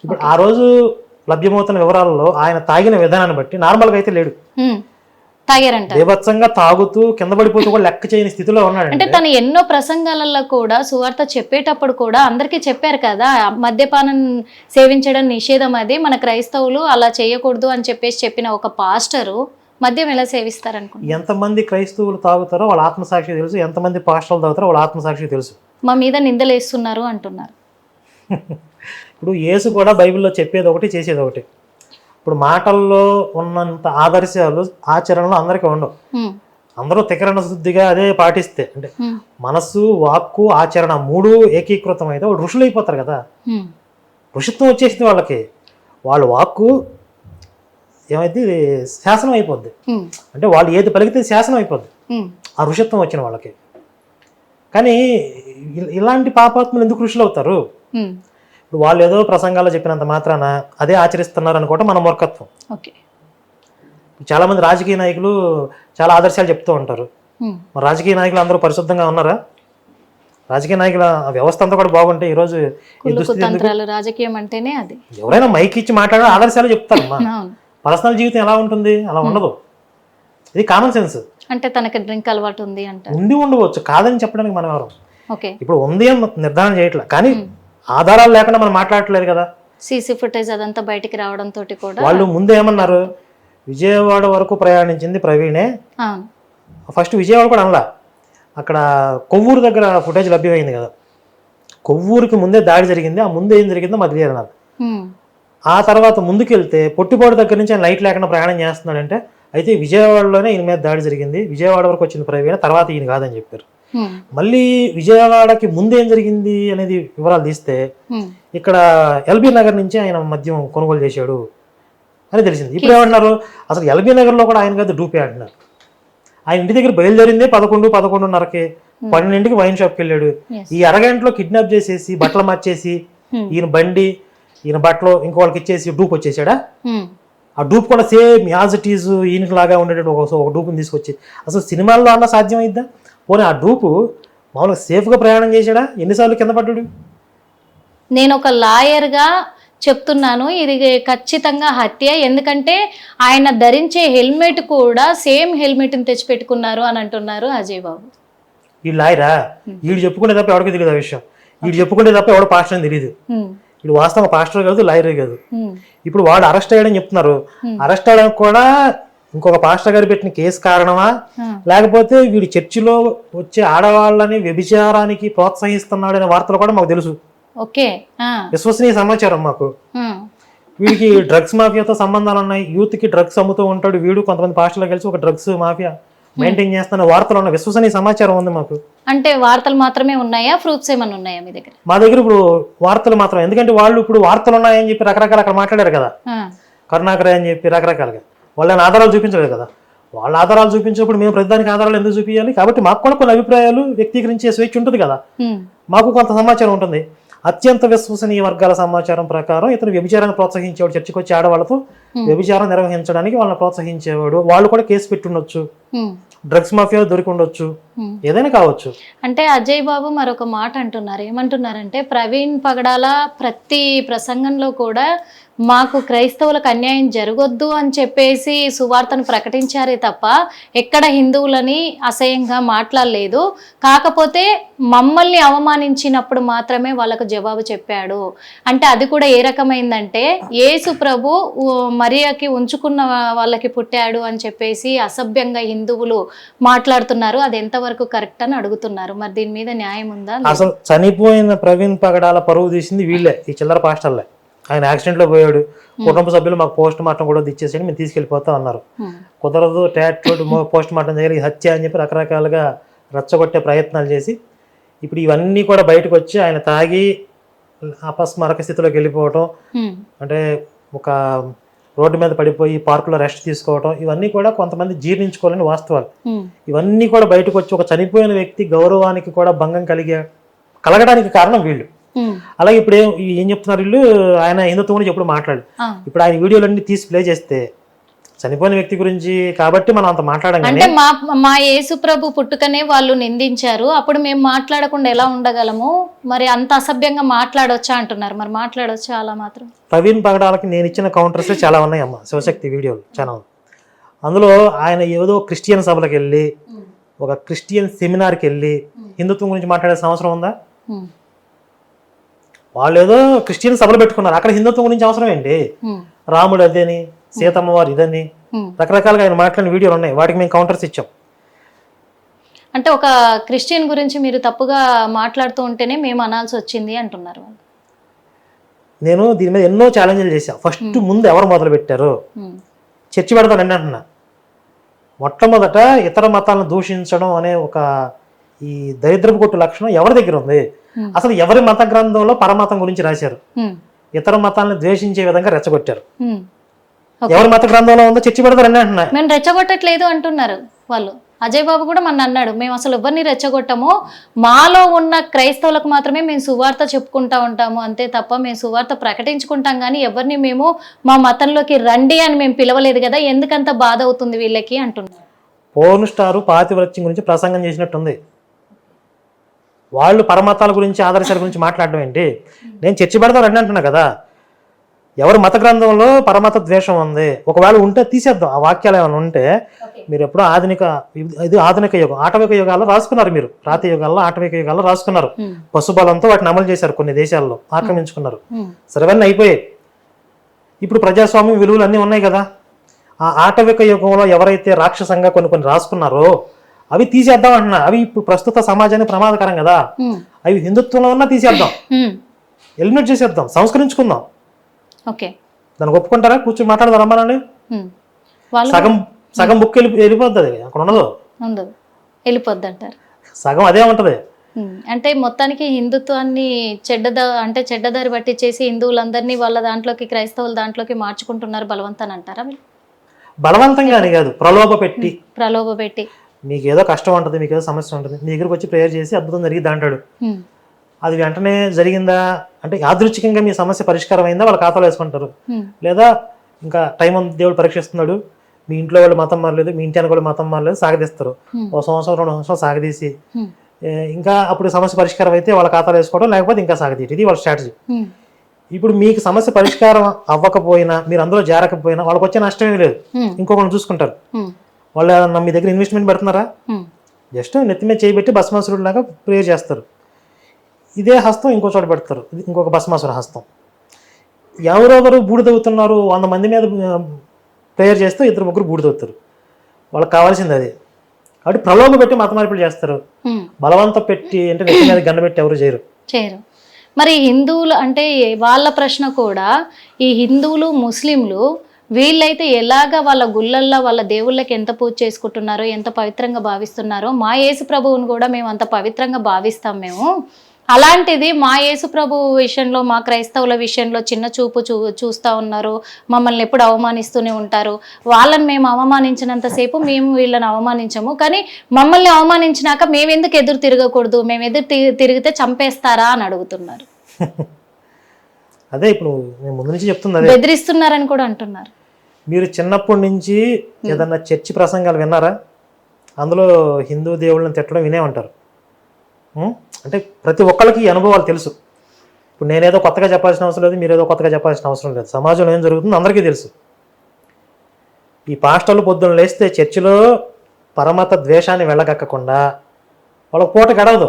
Speaker 2: ఇప్పుడు ఆ రోజు లభ్యమవుతున్న వివరాలలో ఆయన తాగిన విధానాన్ని బట్టి నార్మల్గా అయితే లేడు,
Speaker 1: తాగారంట,
Speaker 2: బీభత్సంగా తాగుతూ కింద పడిపోతూ కూడా లెక్క చేయని స్థితిలో ఉన్నాడు.
Speaker 1: అంటే తను ఎన్నో ప్రసంగాలలో కూడా సువార్త చెప్పేటప్పుడు కూడా అందరికీ చెప్పారు కదా, మద్యపానం సేవించడం నిషేధం, అది మన క్రైస్తవులు అలా చేయకూడదు అని చెప్పిన ఒక పాస్టరు మద్యం ఎలా సేవిస్తారనుకుంటున్నారు?
Speaker 2: ఎంతమంది క్రైస్తవులు తాగుతారో వాళ్ళ ఆత్మసాక్షి తెలుసు, ఎంతమంది పాస్టర్లు తాగుతారో వాళ్ళ ఆత్మసాక్షి తెలుసు.
Speaker 1: మా మీద నిందలేస్తున్నారు అంటున్నారు.
Speaker 2: ఇప్పుడు యేసు కూడా బైబిల్లో చెప్పేది ఒకటి, చేసేది ఒకటి. ఇప్పుడు మాటల్లో ఉన్నంత ఆదర్శాలు ఆచరణలో అందరికీ ఉండవు. అందరూ తికరణ శుద్ధిగా అదే పాటిస్తే, అంటే మనస్సు, వాక్కు, ఆచరణ మూడు ఏకీకృతం అయితే వాళ్ళు ఋషులు అయిపోతారు కదా. ఋషిత్వం వచ్చేసింది వాళ్ళకి. వాళ్ళ వాక్కు ఏమైతే శాసనం అయిపోద్ది, అంటే వాళ్ళు ఏది పలికితే శాసనం అయిపోద్ది ఆ ఋషిత్వం వచ్చిన వాళ్ళకి. కానీ ఇలాంటి పాపాత్మలు ఎందుకు ఋషులు అవుతారు? ఇప్పుడు వాళ్ళు ఏదో ప్రసంగాలు చెప్పినంత మాత్రాన అదే ఆచరిస్తున్నారు అనుకోవటం మన మూర్ఖత్వం. చాలా మంది రాజకీయ నాయకులు చాలా ఆదర్శాలు చెప్తూ ఉంటారు. మరి రాజకీయ నాయకులు అందరూ పరిశుద్ధంగా ఉన్నారా? రాజకీయ నాయకుల వ్యవస్థ అంతా కూడా బాగుంటే ఈరోజు
Speaker 1: రాజకీయం అంటేనే అది.
Speaker 2: ఎవరైనా మైక్ ఇచ్చి మాట్లాడే ఆదర్శాలు చెప్తారు. పర్సనల్ జీవితం ఎలా ఉంటుంది? అలా ఉండదు. ఇది కామన్ సెన్స్.
Speaker 1: అంటే తనకి డ్రింక్ అలవాటు ఉంది అంటే
Speaker 2: ఉండవచ్చు, కాదని చెప్పడానికి మనం ఎవరు?
Speaker 1: ఓకే,
Speaker 2: ఇప్పుడు ఉంది అని నిర్ధారణ చేయట్లేదు, కానీ ఆధారాలు లేకుండా మనం మాట్లాడట్లేదు కదా.
Speaker 1: సీసీ ఫుటేజ్ అదంతా బయటికి రావడంతో కూడా
Speaker 2: వాళ్ళు ముందు ఏమన్నారు, విజయవాడ వరకు ప్రయాణించింది ప్రవీణే. ఫస్ట్ విజయవాడ కూడా అనలా, అక్కడ కొవ్వూరు దగ్గర ఫుటేజ్ లభ్యమైంది కదా. కొవ్వూరుకి ముందే దాడి జరిగింది, ఆ ముందు ఏం జరిగిందో మాకు తెలియదు అన్నారు. ఆ తర్వాత ముందుకెళ్తే పొట్టిపాడు దగ్గర నుంచి ఆయన లైట్ లేకుండా ప్రయాణం చేస్తున్నాడంటే, అయితే విజయవాడలోనే ఈయన మీద దాడి జరిగింది, విజయవాడ వరకు వచ్చింది ప్రవీణ, తర్వాత ఈయన కాదని చెప్పారు. మళ్ళీ విజయవాడకి ముందు ఏం జరిగింది అనేది వివరాలు తీస్తే, ఇక్కడ ఎల్బీ నగర్ నుంచి ఆయన మద్యం కొనుగోలు చేశాడు అని తెలిసింది. ఇప్పుడు ఏమంటున్నారు, అసలు ఎల్బీ నగర్లో కూడా ఆయన కదా డూపే అంటున్నారు. ఆయన ఇంటి దగ్గర బయలుదేరిందే 11:30కి, 12ంటికి వైన్ షాప్కి వెళ్ళాడు. ఈ అరగంటలో కిడ్నాప్ చేసేసి బట్టలు మార్చేసి ఈయన బండి, ఈయన బట్టలు ఇంకో వాళ్ళకి ఇచ్చేసి డూప్ వచ్చేసాడా? ఆ డూప్ కూడా సేమ్ యాజ్ ఇట్ ఈజ్ ఈయనకి లాగా ఉండేటట్టు ఒక డూప్ని తీసుకొచ్చి, అసలు సినిమాల్లో అన్న సాధ్యం అయిద్దా? పోనీ ఆ డూపు మామూలుగా సేఫ్గా ప్రయాణం చేశాడా? ఎన్నిసార్లు కింద పడ్డాడు?
Speaker 1: నేను ఒక లాయర్గా చెప్తున్నాను, ఇది ఖచ్చితంగా హత్య. ఎందుకంటే ఆయన ధరించే హెల్మెట్ కూడా సేమ్ హెల్మెట్ని తెచ్చిపెట్టుకున్నారు అని అంటున్నారు అజయ్ బాబు.
Speaker 2: ఈ లాయరా? వీడు చెప్పుకునే తప్ప ఎవరికి తెలియదు ఆ విషయం. వీడు చెప్పుకునే తప్ప ఎవడో పాస్టర్ అని తెలియదు. వీడు వాస్తవంగా పాస్టర్ కాదు, లాయరే కాదు. ఇప్పుడు వాడు అరెస్ట్ అయ్యాడని చెప్తున్నారు. అరెస్ట్ అయ్యడానికి కూడా ఇంకొక పాస్టర్ గారు పెట్టిన కేసు కారణమా, లేకపోతే వీడు చర్చిలో వచ్చే ఆడవాళ్ళని వ్యభిచారానికి ప్రోత్సహిస్తున్నాడు అనే వార్తలు కూడా మాకు తెలుసు. విశ్వసనీయ సమాచారం మాకు. వీడికి డ్రగ్స్ మాఫియాతో సంబంధాలు ఉన్నాయి, యూత్ కి డ్రగ్స్ అమ్ముతూ ఉంటాడు వీడు, కొంతమంది పాస్టర్లు కలిసి ఒక డ్రగ్స్ మాఫియా మెయింటైన్ చేస్తున్న వార్తలు ఉన్న విశ్వసనీయ సమాచారం ఉంది మాకు.
Speaker 1: అంటే వార్తలు మాత్రమే ఉన్నాయా, ప్రూఫ్స్ ఏమైనా ఉన్నాయా మీ దగ్గర?
Speaker 2: మా దగ్గర ఇప్పుడు వార్తలు మాత్రమే. ఎందుకంటే వాళ్ళు ఇప్పుడు వార్తలు ఉన్నాయని చెప్పి రకరకాల అక్కడ మాట్లాడారు కదా, కరుణాకర్ అని చెప్పి రకరకాలుగా. వాళ్ళని ఆధారాలు చూపించలేదు కదా. వాళ్ళ ఆధారాలు చూపించినప్పుడు మేము ప్రతిదానికి ఆధారాలు ఎందుకు చూపించాలి? కాబట్టి మాకు కూడా కొన్ని అభిప్రాయాలు వ్యక్తీకరించే స్వేచ్ఛ ఉంటుంది కదా, మాకు కొంత సమాచారం ఉంటుంది. ఆ అత్యంత విశ్వసనీయ వర్గాల సమాచారం ప్రకారం ఇతను వ్యభిచారాన్ని ప్రోత్సహించేవాడు. చర్చికి వచ్చి ఆడవాళ్ళతో వ్యభిచారం నిర్వహించడానికి వాళ్ళని ప్రోత్సహించేవాడు. వాళ్ళు కూడా కేసు పెట్టి ఉండొచ్చు, డ్రగ్స్ మాఫియాలో దొరికి ఉండొచ్చు, ఏదైనా కావచ్చు.
Speaker 1: అంటే అజయ్ బాబు మరొక మాట అంటున్నారు. ఏమంటున్నారంటే ప్రవీణ్ పగడాల ప్రతి ప్రసంగంలో కూడా మాకు క్రైస్తవులకు అన్యాయం జరగొద్దు అని చెప్పేసి సువార్తను ప్రకటించారే తప్ప ఎక్కడ హిందువులని అసహ్యంగా మాట్లాడలేదు. కాకపోతే మమ్మల్ని అవమానించినప్పుడు మాత్రమే వాళ్ళకు జవాబు చెప్పాడు. అంటే అది కూడా ఏ రకమైందంటే యేసు ప్రభు మరియకి ఉంచుకున్న వాళ్ళకి పుట్టాడు అని చెప్పేసి అసభ్యంగా హిందువులు మాట్లాడుతున్నారు. అది ఎంతవరకు కరెక్ట్ అని అడుగుతున్నారు. మరి దీని మీద న్యాయం ఉందా?
Speaker 2: అసలు చనిపోయిన ప్రవీణ్ పగడాల పరువు తీసింది వీళ్ళే, ఈ చిల్లర పాస్టర్లే. ఆయన యాక్సిడెంట్లో పోయాడు, కుటుంబ సభ్యులు మాకు పోస్ట్ మార్టం కూడా ఇచ్చేసి మేము తీసుకెళ్ళిపోతా అన్నారు. కుదరదు, పోస్ట్ మార్టం దగ్గర హత్య అని చెప్పి రకరకాలుగా రెచ్చగొట్టే ప్రయత్నాలు చేసి ఇప్పుడు ఇవన్నీ కూడా బయటకు వచ్చి ఆయన తాగి అపస్మారక స్థితిలోకి వెళ్ళిపోవటం, అంటే ఒక రోడ్డు మీద పడిపోయి పార్కులో రెస్ట్ తీసుకోవటం, ఇవన్నీ కూడా కొంతమంది జీర్ణించుకోవాలని వాస్తవాలు. ఇవన్నీ కూడా బయటకు వచ్చి ఒక చనిపోయిన వ్యక్తి గౌరవానికి కూడా భంగం కలగడానికి కారణం వీళ్ళు. అలాగే ఇప్పుడు ఏం చెప్తున్నారు వీళ్ళు, ఆయన హిందుత్వం గురించి ఎప్పుడు మాట్లాడు. ఇప్పుడు ఆయన వీడియోలన్నీ తీసి ప్లే చేస్తే చనిపోయిన వ్యక్తి గురించి కాబట్టి మనం అంత మాట్లాడం.
Speaker 1: అంటే మా యేసు ప్రభు పుట్టుకనే వాళ్ళు నిందించారు, అప్పుడు మేము మాట్లాడకుండా ఎలా ఉండగలము? మరి అంత అసభ్యంగా మాట్లాడొచ్చా అంటున్నారు. మరి మాట్లాడొచ్చా అలా మాత్రం?
Speaker 2: ప్రవీణ్ పగడాలకి నేను ఇచ్చిన కౌంటర్స్ చాలా ఉన్నాయమ్మా శివశక్తి వీడియోలు ఛానల్. అందులో ఆయన ఏదో క్రిస్టియన్ సభలకు వెళ్ళి, ఒక క్రిస్టియన్ సెమినార్కి వెళ్ళి హిందుత్వం గురించి మాట్లాడే అవసరం ఉందా? వాళ్ళు ఏదో క్రిస్టియన్ సభలు పెట్టుకున్నారు, అక్కడ హిందుత్వం గురించి అవసరం ఏంటి? రాముడు అదేని, సీతమ్మ వారు ఇదని రకరకాలుగా ఆయన మాట్లాడిన వీడియోలు ఉన్నాయి, వాటికి మేము కౌంటర్స్ ఇచ్చాం.
Speaker 1: అంటే ఒక క్రిస్టియన్ గురించి మీరు తప్పుగా మాట్లాడుతూ ఉంటేనే మేము అనాల్సి వచ్చింది అంటున్నారు.
Speaker 2: నేను దీని మీద ఎన్నో ఛాలెంజ్లు చేశాను. ఫస్ట్ ముందు ఎవరు మొదలు పెట్టారు? చర్చి పెడతానండి అంటున్నా. మొట్టమొదట ఇతర మతాలను దూషించడం అనే ఒక ఈ దరిద్రపు కొట్టు లక్షణం ఎవరి దగ్గర ఉంది? అసలు ఎవరి మత గ్రంథంలో పరమతం గురించి రాశారు? ఇతర మతాలను ద్వేషించే విధంగా రెచ్చగొట్టారు. ఎవరి మత గ్రంథంలో ఉందో చర్చి పెడతారని అంటున్నా.
Speaker 1: మేము రెచ్చగొట్టట్లేదు అంటున్నారు వాళ్ళు. అజయ్ బాబు కూడా మన అన్నాడు, మేము అసలు ఎవరిని రెచ్చగొట్టము, మాలో ఉన్న క్రైస్తవులకు మాత్రమే మేము సువార్త చెప్పుకుంటా ఉంటాము అంతే తప్ప మేము సువార్త ప్రకటించుకుంటాం కానీ ఎవరిని మేము మా మతంలోకి రండి అని మేము పిలవలేదు కదా, ఎందుకంత బాధ అవుతుంది వీళ్ళకి అంటున్నారు.
Speaker 2: పోర్న్ స్టారు పాతివ్రత్యం గురించి ప్రసంగం చేసినట్టుంది. వాళ్ళు పరమతాల గురించి ఆదర్శాల గురించి మాట్లాడడం ఏంటి? నేను చర్చి పెడతాను అంటున్నా కదా. ఎవరు మత గ్రంథంలో పరమత ద్వేషం ఉంది, ఒకవేళ ఉంటే తీసేద్దాం. ఆ వాక్యాలు ఏమైనా ఉంటే మీరు ఎప్పుడో ఆధునిక యుగం, ఆటవిక యుగాల్లో రాసుకున్నారు. మీరు రాతి యుగాల్లో, ఆటవిక యుగాల్లో రాసుకున్నారు. పశుబలంతో వాటిని అమలు చేశారు, కొన్ని దేశాల్లో ఆక్రమించుకున్నారు. సర్వన్నీ అయిపోయాయి. ఇప్పుడు ప్రజాస్వామ్యం విలువలు అన్నీ ఉన్నాయి కదా. ఆ ఆటవిక యుగంలో ఎవరైతే రాక్షసంగా కొన్ని రాసుకున్నారో అవి తీసేద్దాం అంటున్నా. అవి ఇప్పుడు ప్రస్తుత సమాజానికి ప్రమాదకరం కదా. అవి హిందుత్వంలో ఉన్నా తీసేద్దాం, ఎలిమినేట్ చేసేద్దాం, సంస్కరించుకుందాం. దానికి ఒప్పుకుంటారా? కూర్చొని మాట్లాడదాం రమ్మానండి. సగం బుక్ వెళ్ళిపోద్ది, అది అక్కడ ఉండదు,
Speaker 1: వెళ్ళిపోద్ది అంటారు.
Speaker 2: సగం అదే ఉంటది.
Speaker 1: అంటే మొత్తానికి హిందుత్వాన్ని చెడ్డదారి పట్టించేసి హిందువులందరినీ వాళ్ళ దాంట్లోకి, క్రైస్తవుల దాంట్లోకి మార్చుకుంటున్నారు బలవంతాన్ని అంటారా?
Speaker 2: బలవంతంగానే కాదు, ప్రలోభ పెట్టి మీకు ఏదో కష్టం ఉంటుంది, మీకు ఏదో సమస్య ఉంటుంది, మీ దగ్గరకు వచ్చి ప్రేయర్ చేసి అద్భుతం జరిగింది అంటాడు. అది వెంటనే జరిగిందా అంటే యాదృచ్ఛికంగా మీ సమస్య పరిష్కారం అయిందా వాళ్ళ ఖాతాలో వేసుకుంటారు. లేదా ఇంకా టైం ఉంది, దేవుడు పరీక్షిస్తున్నాడు, మీ ఇంట్లో వాళ్ళు మతం మారలేదు, మీ ఇంటి వాళ్ళు మతం మారలేదు, సాగదీస్తారు. 1 సంవత్సరం 2 సంవత్సరాలు సాగదీసి ఇంకా అప్పుడు సమస్య పరిష్కారం అయితే వాళ్ళ ఖాతాలో వేసుకోవడం, లేకపోతే ఇంకా సాగదీయటం. ఇది వాళ్ళ స్ట్రాటజీ. ఇప్పుడు మీకు సమస్య పరిష్కారం అవ్వకపోయినా, మీరు అందులో జారకపోయినా వాళ్ళకి వచ్చే నష్టమే లేదు, ఇంకొకరిని చూసుకుంటారు. వాళ్ళు మీ దగ్గర ఇన్వెస్ట్మెంట్ పెడుతున్నారా? జస్ట్ నెత్తి మీద చేయబెట్టి భస్మాసురుడు లాగా ప్రేయర్ చేస్తారు. ఇదే హస్తం ఇంకో చోట పెడతారు, ఇంకొక భస్మాసుర హస్తం. ఎవరెవరు బూడిదవుతున్నారు? 100 మంది మీద ప్రేయర్ చేస్తే 2-3 బూడిదవుతారు. వాళ్ళకి కావాల్సింది అదే. కాబట్టి ప్రలోభ పెట్టి మత మార్పులు చేస్తారు. బలవంతం పెట్టి అంటే నెత్తి మీద గండ పెట్టి ఎవరు చేయరు.
Speaker 1: మరి హిందువులు అంటే వాళ్ళ ప్రశ్న కూడా, ఈ హిందువులు ముస్లింలు వీళ్ళైతే ఎలాగా వాళ్ళ గుళ్ళల్లో వాళ్ళ దేవుళ్ళకి ఎంత పూజ చేసుకుంటున్నారో, ఎంత పవిత్రంగా భావిస్తున్నారో, మా యేసు ప్రభువుని కూడా మేము అంత పవిత్రంగా భావిస్తాం మేము. అలాంటిది మా యేసు ప్రభు విషయంలో, మా క్రైస్తవుల విషయంలో చిన్న చూపు చూస్తూ ఉన్నారు, మమ్మల్ని ఎప్పుడు అవమానిస్తూనే ఉంటారు. వాళ్ళని మేము అవమానించినంతసేపు మేము వీళ్ళని అవమానించము, కానీ మమ్మల్ని అవమానించినాక మేమెందుకు ఎదురు తిరగకూడదు, మేము ఎదురు తిరిగితే చంపేస్తారా అని అడుగుతున్నారు.
Speaker 2: అదే ఇప్పుడు నేను ముందు నుంచి చెప్తుంది అదే.
Speaker 1: బెదిరిస్తున్నారని కూడా అంటున్నారు.
Speaker 2: మీరు చిన్నప్పటి నుంచి ఏదన్నా చర్చి ప్రసంగాలు విన్నారా? అందులో హిందూ దేవుళ్ళని తిట్టడం వినే ఉంటారు. అంటే ప్రతి ఒక్కరికి ఈ అనుభవాలు తెలుసు. ఇప్పుడు నేనేదో కొత్తగా చెప్పాల్సిన అవసరం లేదు, మీరేదో కొత్తగా చెప్పాల్సిన అవసరం లేదు. సమాజంలో ఏం జరుగుతుందో అందరికీ తెలుసు. ఈ పాస్టర్లు పొద్దున్న లేస్తే చర్చిలో పరమత ద్వేషాన్ని వెళ్ళగక్కకుండా వాళ్ళకి పూట గడవదు.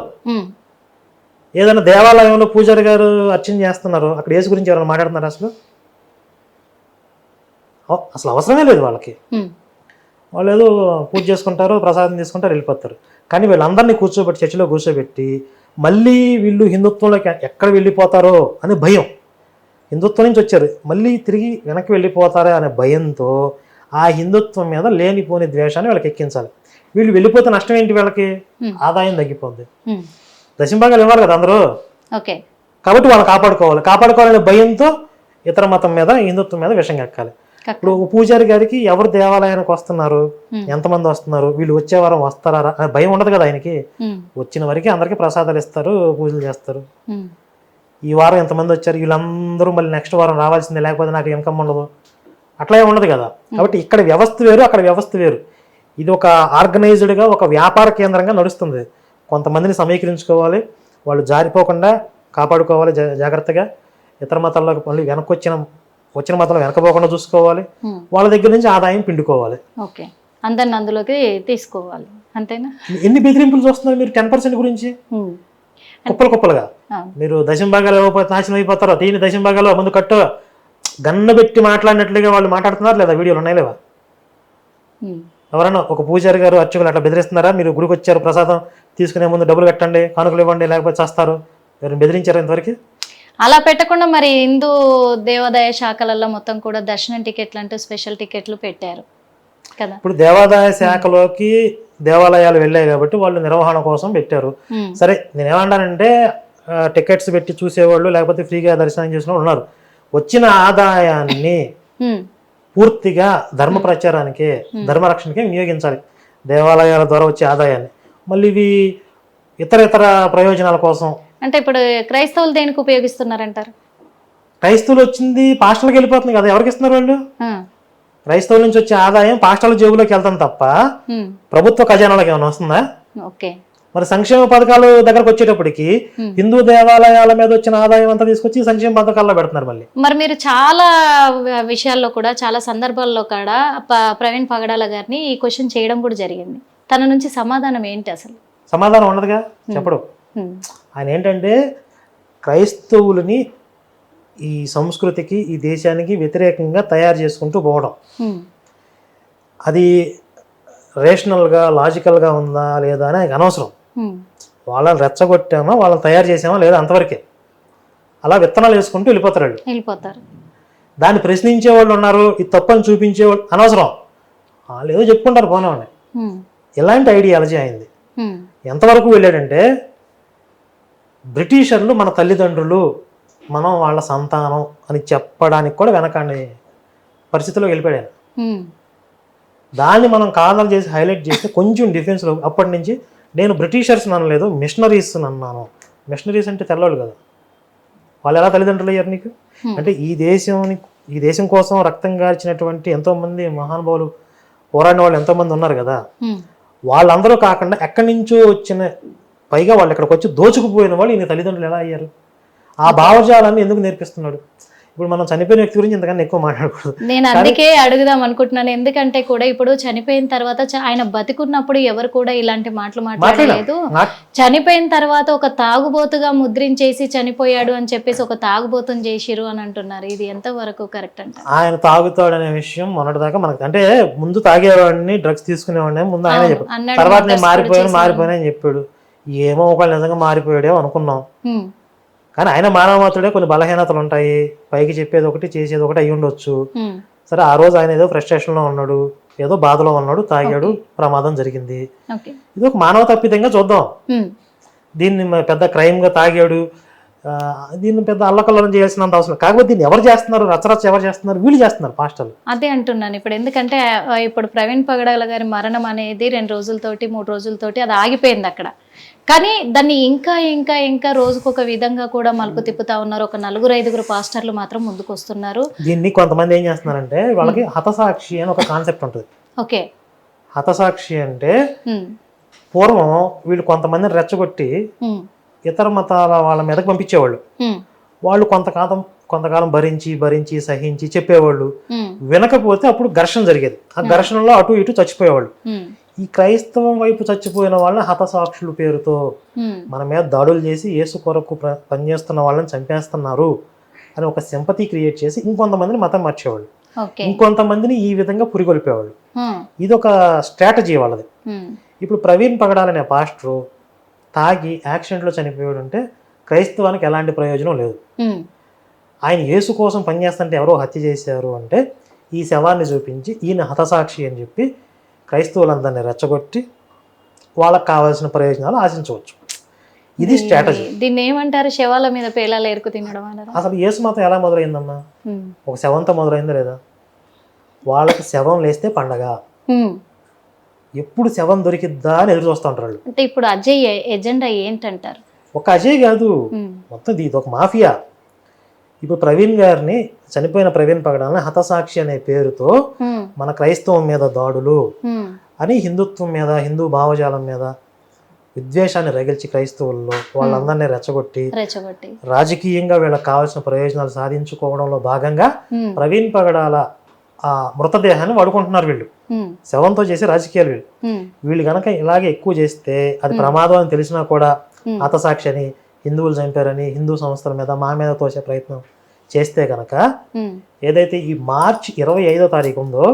Speaker 2: ఏదైనా దేవాలయంలో పూజారి గారు అర్చన చేస్తున్నారు, అక్కడ యేసు గురించి ఎవరైనా మాట్లాడుతున్నారు? అసలు అవసరమే లేదు వాళ్ళకి. వాళ్ళు ఏదో పూజ చేసుకుంటారు, ప్రసాదం తీసుకుంటారు, వెళ్ళిపోతారు. కానీ వీళ్ళందరినీ కూర్చోబెట్టి చర్చిలో కూర్చోబెట్టి మళ్ళీ వీళ్ళు హిందుత్వంలోకి ఎక్కడ వెళ్ళిపోతారో అనే భయం, హిందుత్వం నుంచి వచ్చారు మళ్ళీ తిరిగి వెనక్కి వెళ్ళిపోతారా అనే భయంతో ఆ హిందుత్వం మీద లేనిపోని ద్వేషాన్ని వాళ్ళకి ఎక్కించాలి. వీళ్ళు వెళ్ళిపోతే నష్టం ఏంటి? వీళ్ళకి ఆదాయం తగ్గిపోద్ది. దశంభాగాలు ఇవ్వాలి కదా అందరూ, కాబట్టి వాళ్ళు కాపాడుకోవాలనే భయంతో ఇతర మతం మీద హిందుత్వం మీద విషం ఎక్కాలి. ఇప్పుడు పూజారి గారికి ఎవరు దేవాలయానికి వస్తున్నారు, ఎంతమంది వస్తున్నారు, వీళ్ళు వచ్చే వారం వస్తారా అనే భయం ఉండదు కదా ఆయనకి. వచ్చిన వరకు అందరికీ ప్రసాదాలు ఇస్తారు, పూజలు చేస్తారు. ఈ వారం ఎంతమంది వచ్చారు, వీళ్ళందరూ మళ్ళీ నెక్స్ట్ వారం రావాల్సిందే, లేకపోతే నాకు ఇన్కమ్ ఉండదు, అట్లా ఏమి ఉండదు కదా. కాబట్టి ఇక్కడ వ్యవస్థ వేరు, అక్కడ వ్యవస్థ వేరు. ఇది ఒక ఆర్గనైజ్డ్గా ఒక వ్యాపార కేంద్రంగా నడుస్తుంది. కొంతమందిని సమీకరించుకోవాలి, వాళ్ళు జారిపోకుండా కాపాడుకోవాలి జాగ్రత్తగా. ఇతర మతాల్లోకి మళ్ళీ వచ్చిన మతంలో వెనకపోకుండా చూసుకోవాలి, వాళ్ళ దగ్గర నుంచి ఆదాయం పిండుకోవాలి,
Speaker 1: అందరిని అందులోకి తీసుకోవాలి. అంతేనా?
Speaker 2: ఎన్ని బెదిరింపులు చూస్తున్నారు మీరు 10% గురించి? కుప్పలుగా మీరు దశంభాగాలు ఇవ్వకపోతే నాశనం అయిపోతారో, దీని దశంభాగాలు ముందు కట్టు గన్ను పెట్టి మాట్లాడినట్లుగా వాళ్ళు మాట్లాడుతున్నారు లేదా? వీడియోలు ఉన్నాయి లేవా? ఎవరైనా ఒక పూజారి గారు అర్చకులు అట్లా బెదిరిస్తున్నారా? మీరు గుడికి వచ్చారు, ప్రసాదం తీసుకునే ముందు డబ్బులు కట్టండి, కానుకలు ఇవ్వండి, లేకపోతే చేస్తారు, ఎవరైనా బెదిరించారు ఇంతవరకు?
Speaker 1: అలా పెట్టకుండా మరి హిందూ దేవాదాయ శాఖలలో మొత్తం కూడా దర్శనం టికెట్లు అంటూ స్పెషల్ టికెట్లు పెట్టారు కదా.
Speaker 2: ఇప్పుడు దేవాదాయ శాఖలోకి దేవాలయాలు వెళ్ళాయి కాబట్టి వాళ్ళు నిర్వహణ కోసం పెట్టారు. సరే, నేనేమంటానంటే టికెట్స్ పెట్టి చూసేవాళ్ళు లేకపోతే ఫ్రీగా దర్శనం చేసిన వాళ్ళు ఉన్నారు. వచ్చిన ఆదాయాన్ని పూర్తిగా ధర్మ ప్రచారానికి, ధర్మరక్షణకి వినియోగించాలి. దేవాలయాల ద్వారా వచ్చే ఆదాయాన్ని మళ్ళీ ఇవి ఇతర ప్రయోజనాల కోసం.
Speaker 1: అంటే ఇప్పుడు క్రైస్తవులు దేనికి ఉపయోగిస్తున్నారంటారు?
Speaker 2: క్రైస్తవులు వచ్చింది పాస్టర్లకు వెళ్ళిపోతుంది కదా, ఎవరికి ఇస్తున్నారు వాళ్ళు? క్రైస్తవుల నుంచి వచ్చే ఆదాయం పాస్టర్ల జేబులోకి వెళ్తాం తప్ప ప్రభుత్వ ఖజానాలకు ఏమైనా వస్తుందా? మరి సంక్షేమ పథకాలు దగ్గరకు వచ్చేటప్పటికి హిందూ దేవాలయాల మీద వచ్చిన ఆదాయం అంతా తీసుకొచ్చి సంక్షేమ పథకాల్లో పెడుతున్నారు మళ్ళీ.
Speaker 1: మరి మీరు చాలా విషయాల్లో కూడా, చాలా సందర్భాల్లో కూడా ప్రవీణ్ పగడాల గారిని ఈ క్వశ్చన్ చేయడం కూడా జరిగింది. తన నుంచి సమాధానం ఏంటి? అసలు
Speaker 2: సమాధానం ఉండదుగా, చెప్పడు. ఆయన ఏంటంటే క్రైస్తవులని ఈ సంస్కృతికి, ఈ దేశానికి వ్యతిరేకంగా తయారు చేసుకుంటూ పోవడం, అది రేషనల్గా లాజికల్గా ఉందా లేదా అని అనవసరం. వాళ్ళని రెచ్చగొట్టామా, వాళ్ళని తయారు చేసామా లేదా అంతవరకే. అలా విత్తనాలు వేసుకుంటూ వెళ్ళిపోతారు. దాన్ని ప్రశ్నించే వాళ్ళు ఉన్నారు, ఇది తప్పని చూపించేవాళ్ళు అనవసరం. వాళ్ళు ఏదో చెప్పుకుంటారు, పోనేవాడిని. ఇలాంటి ఐడియాలజీ అయింది. ఎంతవరకు వెళ్ళాడంటే బ్రిటిషర్లు మన తల్లిదండ్రులు, మనం వాళ్ళ సంతానం అని చెప్పడానికి కూడా వెనకాని పరిస్థితిలో వెళ్ళిపోయాడు. దాన్ని మనం కారణాలు చేసి హైలైట్ చేస్తే కొంచెం డిఫెన్స్లో అప్పటి నుంచి నేను బ్రిటిషర్స్ అనలేదు, మిషనరీస్ అన్నాను. మిషనరీస్ అంటే తెల్లవాళ్ళు కదా, వాళ్ళు ఎలా తల్లిదండ్రులు అయ్యారు నీకు? అంటే ఈ దేశం కోసం రక్తం గార్చినటువంటి ఎంతోమంది మహానుభావులు, పోరాడిన వాళ్ళు ఎంతోమంది ఉన్నారు కదా. వాళ్ళందరూ కాకుండా ఎక్కడి నుంచో వచ్చిన, పైగా వాళ్ళు ఇక్కడికి వచ్చి దోచుకుపోయిన వాళ్ళు ఈయన తల్లిదండ్రులు ఎలా అయ్యారు? ఆ భావజాలాన్ని ఎందుకు నేర్పిస్తున్నాడు? ఇప్పుడు మనం చనిపోయిన వ్యక్తి గురించి ఇంతకన్నా ఎక్కువ మాట్లాడకూడదు.
Speaker 1: నేను అందుకే అడుగుదాం అనుకుంటున్నాను. ఎందుకంటే కూడా ఇప్పుడు చనిపోయిన తర్వాత, ఆయన బతికున్నప్పుడు ఎవరు కూడా ఇలాంటి మాటలు మాట్లాడలేదు. చనిపోయిన తర్వాత ఒక తాగుబోతుగా ముద్రించేసి చనిపోయాడు అని చెప్పేసి ఒక తాగుబోతుని చేసిరు అని అంటున్నారు. ఇది ఎంత వరకు కరెక్ట్ అంటే?
Speaker 2: ఆయన తాగుతాడు అనే విషయం మొన్నటిదాకా మనకు, అంటే ముందు తాగేవాడిని, డ్రగ్స్ తీసుకునేవాడిని ముందు ఆయన చెప్పాడు. తర్వాత నేను మారిపోయాను అని చెప్పాడు. ఏమో ఒకళ్ళు నిజంగా మారిపోయాడేమో అనుకున్నాం. కానీ ఆయన మానవమాత్రుడే, కొన్ని బలహీనతలు ఉంటాయి, పైకి చెప్పేది ఒకటి చేసేది ఒకటి అయ్యి ఉండొచ్చు. సరే, ఆ రోజు ఆయన ఏదో ఫ్రస్ట్రేషన్లో ఉన్నాడు, ఏదో బాధలో ఉన్నాడు, తాగాడు, ప్రమాదం జరిగింది. ఇది ఒక మానవ తప్పిదంగా చూద్దాం. దీన్ని పెద్ద క్రైమ్గా తాగాడు, దీన్ని పెద్ద అల్లకల్లం చేయాల్సినంత అవసరం. కాకపోతే దీన్ని ఎవరు చేస్తున్నారు, రచ్చరచ్చ ఎవరు చేస్తున్నారు? వీళ్ళు చేస్తున్నారు, పాస్టర్లు.
Speaker 1: అదే అంటున్నాను ఇప్పుడు. ఎందుకంటే ఇప్పుడు ప్రవీణ్ పగడాల గారి మరణం అనేది 2 రోజులతోటి 3 రోజులతోటి అది ఆగిపోయింది అక్కడ. కానీ దాన్ని ఇంకా ఇంకా ఇంకా రోజుకొక విధంగా కూడా మలుపు తిప్పుతా ఉన్నారు. ఒక 4-5 పాస్టర్లు మాత్రం ముందుకు వస్తున్నారు.
Speaker 2: దీన్ని కొంతమంది ఏం చేస్తున్నారంటే వాళ్ళకి హతసాక్షి అని ఒక కాన్సెప్ట్ ఉంటుంది.
Speaker 1: ఓకే.
Speaker 2: హతసాక్షి అంటే పూర్వం వీళ్ళు కొంతమందిని రెచ్చగొట్టి ఇతర మతాల వాళ్ళ మీదకి పంపించేవాళ్ళు. వాళ్ళు కొంతకాలం భరించి సహించి చెప్పేవాళ్ళు. వినకపోతే అప్పుడు ఘర్షణ జరిగేది. ఆ ఘర్షణలో అటు ఇటు చచ్చిపోయేవాళ్ళు. ఈ క్రైస్తవం వైపు చచ్చిపోయిన వాళ్ళని హతసాక్షుల పేరుతో మన మీద దాడులు చేసి యేసు కొరకు పనిచేస్తున్న వాళ్ళని చంపేస్తున్నారు అని ఒక సింపతి క్రియేట్ చేసి ఇంకొంతమందిని మతం మార్చేవాళ్ళు, ఇంకొంతమందిని ఈ విధంగా పురిగొల్పేవాళ్ళు. ఇది ఒక స్ట్రాటజీ వాళ్ళది. ఇప్పుడు ప్రవీణ్ పగడాల్ అనే పాస్టరు తాగి యాక్సిడెంట్లో చనిపోయాడు అంటే క్రైస్తవానికి ఎలాంటి ప్రయోజనం లేదు. ఆయన యేసు కోసం పనిచేస్తుంటే ఎవరో హత్య చేశారు అంటే ఈ శవాన్ని చూపించి ఈయన హతసాక్షి అని చెప్పి క్రైస్తవులందరినీ రెచ్చగొట్టి వాళ్ళకి కావాల్సిన ప్రయోజనాలు ఆశించవచ్చు. ఇది స్ట్రాటజీ.
Speaker 1: దీన్ని ఏమంటారు? శవాల మీద పేలాలు ఎరుకు తినడం అన్నారు.
Speaker 2: అసలు యేసు మతం ఎలా మొదలైందమ్మా? ఒక శవంతో మొదలైందా లేదా? వాళ్ళకి శవం లేస్తే పండగ. ఎప్పుడు శవం దొరికిద్దా అని ఎదురు చూస్తూ ఉంటారు.
Speaker 1: అంటే ఇప్పుడు అజయ్ ఎజెండా ఏంటంటారు?
Speaker 2: ఒక అజయ్ కాదు, మొత్తం ఇది ఒక మాఫియా. ఇప్పుడు ప్రవీణ్ గారిని, చనిపోయిన ప్రవీణ్ పగడాలని హతసాక్షి అనే పేరుతో మన క్రైస్తవం మీద దాడులు అని హిందుత్వం మీద, హిందూ భావజాలం మీద విద్వేషాన్ని రగిల్చి క్రైస్తవుల్లో వాళ్ళందరినీ రెచ్చగొట్టి రాజకీయంగా వీళ్ళకి కావాల్సిన ప్రయోజనాలు సాధించుకోవడంలో భాగంగా ప్రవీణ్ పగడాల ఆ మృతదేహాన్ని వాడుకుంటున్నారు వీళ్ళు. శవంతో చేసే రాజకీయాలు వీళ్ళు కనుక ఇలాగే ఎక్కువ చేస్తే అది ప్రమాదం అని తెలిసినా కూడా హతసాక్షి అని, హిందువులు చంపారని హిందూ సంస్థల మీద మా మీద తోసే ప్రయత్నం చేస్తే కనుక ఏదైతే ఈ మార్చి 25వ తారీఖు ఉందో,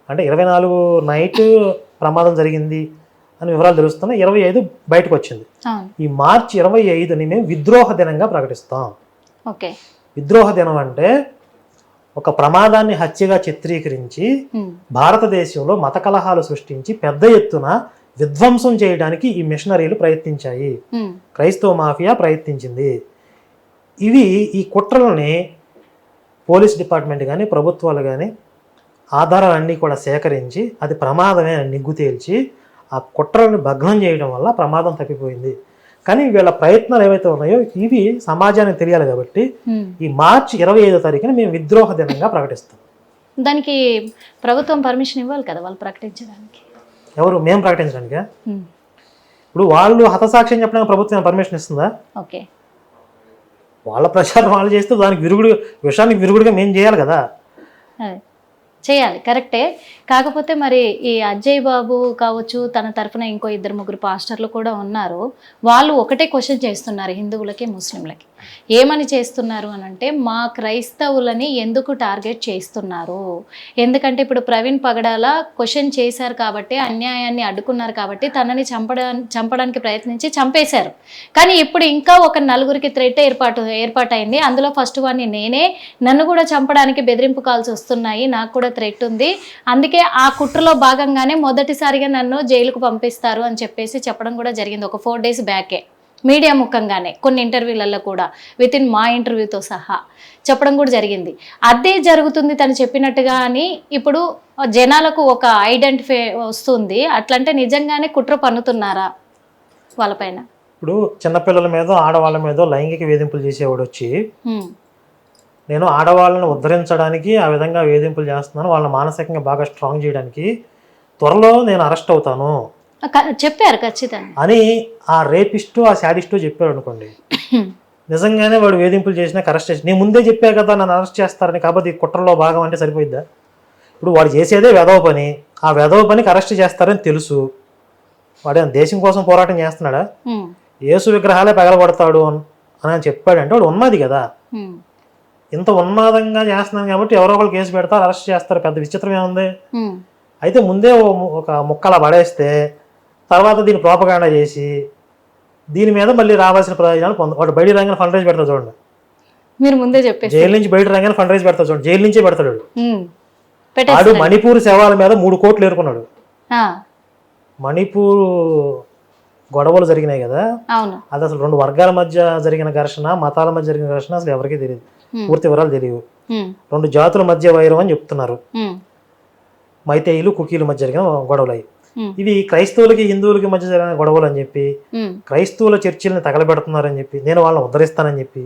Speaker 2: అంటే 24 నైట్ ప్రమాదం జరిగింది అని వివరాలు తెలుస్తున్నాయి. 25 బయటకు వచ్చింది. ఈ మార్చి 25ని మేము విద్రోహ దినంగా ప్రకటిస్తాం. విద్రోహ దినం అంటే ఒక ప్రమాదాన్ని హత్యగా చిత్రీకరించి భారతదేశంలో మత కలహాలు సృష్టించి పెద్ద ఎత్తున విధ్వంసం చేయడానికి ఈ మిషనరీలు ప్రయత్నించాయి. క్రైస్తవ మాఫియా ప్రయత్నించింది. ఈ కుట్రలని పోలీస్ డిపార్ట్మెంట్ కానీ ప్రభుత్వాలు కానీ ఆధారాలన్నీ కూడా సేకరించి అది ప్రమాదమే అని నిగ్గు తేల్చి ఆ కుట్రలను భగ్నం చేయడం వల్ల ప్రమాదం తప్పిపోయింది. కానీ వీళ్ళ ప్రయత్నాలు ఏవైతే ఉన్నాయో ఇవి సమాజానికి తెలియాలి కాబట్టి ఈ మార్చి 25వ తారీఖున మేము విద్రోహ దినంగా ప్రకటిస్తాం.
Speaker 1: దానికి ప్రభుత్వం పర్మిషన్ ఇవ్వాలి కదా వాళ్ళు ప్రకటించడానికి.
Speaker 2: ఎవరు? మేము ప్రకటించడానికి? ఇప్పుడు వాళ్ళు హతసాక్ష్యం చెప్పడానికి ప్రభుత్వం పర్మిషన్ ఇస్తుందా?
Speaker 1: ఓకే,
Speaker 2: వాళ్ళ ప్రచారం వాళ్ళు చేస్తే దానికి విషయానికి విరుగుడుగా మేము చేయాలి కదా.
Speaker 1: చేయాలి, కరెక్టే. కాకపోతే మరి ఈ అజయ్ బాబు కావచ్చు, తన తరఫున ఇంకో 2-3 పాస్టర్లు కూడా ఉన్నారు. వాళ్ళు ఒకటే క్వశ్చన్ చేస్తున్నారు హిందువులకి, ముస్లింలకి. ఏమని చేస్తున్నారు అని అంటే, మా క్రైస్తవులని ఎందుకు టార్గెట్ చేస్తున్నారు? ఎందుకంటే ఇప్పుడు ప్రవీణ్ పగడాల క్వశ్చన్ చేశారు కాబట్టి, అన్యాయాన్ని అడ్డుకున్నారు కాబట్టి తనని చంపడానికి ప్రయత్నించి చంపేశారు. కానీ ఇప్పుడు ఇంకా ఒక 4 థ్రెట్ ఏర్పాటైంది. అందులో ఫస్ట్ వాడిని నేనే. నన్ను కూడా చంపడానికి బెదిరింపు కాల్స్ వస్తున్నాయి, నాకు కూడా థ్రెట్ ఉంది. అందుకే ఆ కుట్రలో భాగంగానే మొదటిసారిగా నన్ను జైలుకు పంపిస్తారు అని చెప్పేసి చెప్పడం కూడా జరిగింది. ఒక 4 డేస్ బ్యాకే మీడియా ముఖంగానే కొన్ని ఇంటర్వ్యూలలో కూడా వితిన్ మా ఇంటర్వ్యూతో సహా చెప్పడం కూడా జరిగింది. అదే జరుగుతుంది తను చెప్పినట్టుగా అని ఇప్పుడు జనాలకు ఒక ఐడెంటిఫై వస్తుంది. అట్లంటే నిజంగానే కుట్ర పన్నుతున్నారా వాళ్ళపైన?
Speaker 2: ఇప్పుడు చిన్నపిల్లల మీద, ఆడవాళ్ళ మీద లైంగిక వేధింపులు చేసేవాడు వచ్చి నేను ఆడవాళ్ళని ఉద్ధరించడానికి ఆ విధంగా వేధింపులు చేస్తున్నాను, వాళ్ళని మానసికంగా బాగా స్ట్రాంగ్ చేయడానికి త్వరలో నేను అరెస్ట్ అవుతాను
Speaker 1: చెప్పారు ఖచ్చితంగా అని
Speaker 2: ఆ రేపిస్టు, ఆ శాడిస్టు చెప్పారు అనుకోండి. నిజంగానే వాడు వేధింపులు చేసినా అరెస్ట్ చేసి, నేను ముందే చెప్పా కదా నన్ను అరెస్ట్ చేస్తారని, కాబట్టి కుట్రలో భాగం అంటే సరిపోయిద్దా? ఇప్పుడు వాడు చేసేదే వెధవ పని, ఆ వెధవ పనికి అరెస్ట్ చేస్తారని తెలుసు. వాడు దేశం కోసం పోరాటం చేస్తున్నాడా? యేసు విగ్రహాలే పగలబడతాడు అని చెప్పాడంటే వాడు ఉన్మాది కదా. ఇంత ఉన్మాదంగా చేస్తున్నాను కాబట్టి ఎవరో ఒకరు కేసు పెడతారు, అరెస్ట్ చేస్తారు. పెద్ద విచిత్రం ఏముంది? అయితే ముందే ఒక ముక్కలా పడేస్తే తర్వాత దీన్ని ప్రోపగాండా చేసి దీని మీద మళ్ళీ రావాల్సిన ప్రయోజనాలు వాడు బయట రంగానే ఫండ్ రైజ్ పెడతాడు చూడండి.
Speaker 1: మీరు ముందే చెప్పారు,
Speaker 2: జైలు నుంచి బయట రంగానే ఫండ్ రైజ్ పెడతాడు చూడండి. జైలు నుంచే పెడతాడు వాడు. మణిపూర్ శవాల మీద 3 కోట్లు ఏరుకున్నాడు. మణిపూర్ గొడవలు జరిగినాయి కదా, అది అసలు 2 వర్గాల మధ్య జరిగిన ఘర్షణ, మతాల మధ్య జరిగిన ఘర్షణ అసలు ఎవరికీ తెలియదు, పూర్తి వివరాలు తెలియవు. 2 జాతుల మధ్య వైరం అని చెప్తున్నారు. మైతేయులు, కుకీల మధ్య జరిగిన గొడవలు అయ్యి. ఇవి క్రైస్తవులకి హిందువులకి మధ్య జరిగిన గొడవలు అని చెప్పి క్రైస్తవుల చర్చిల్ని తగలబెడుతున్నారని చెప్పి నేను వాళ్ళని ఉద్ధరిస్తానని చెప్పి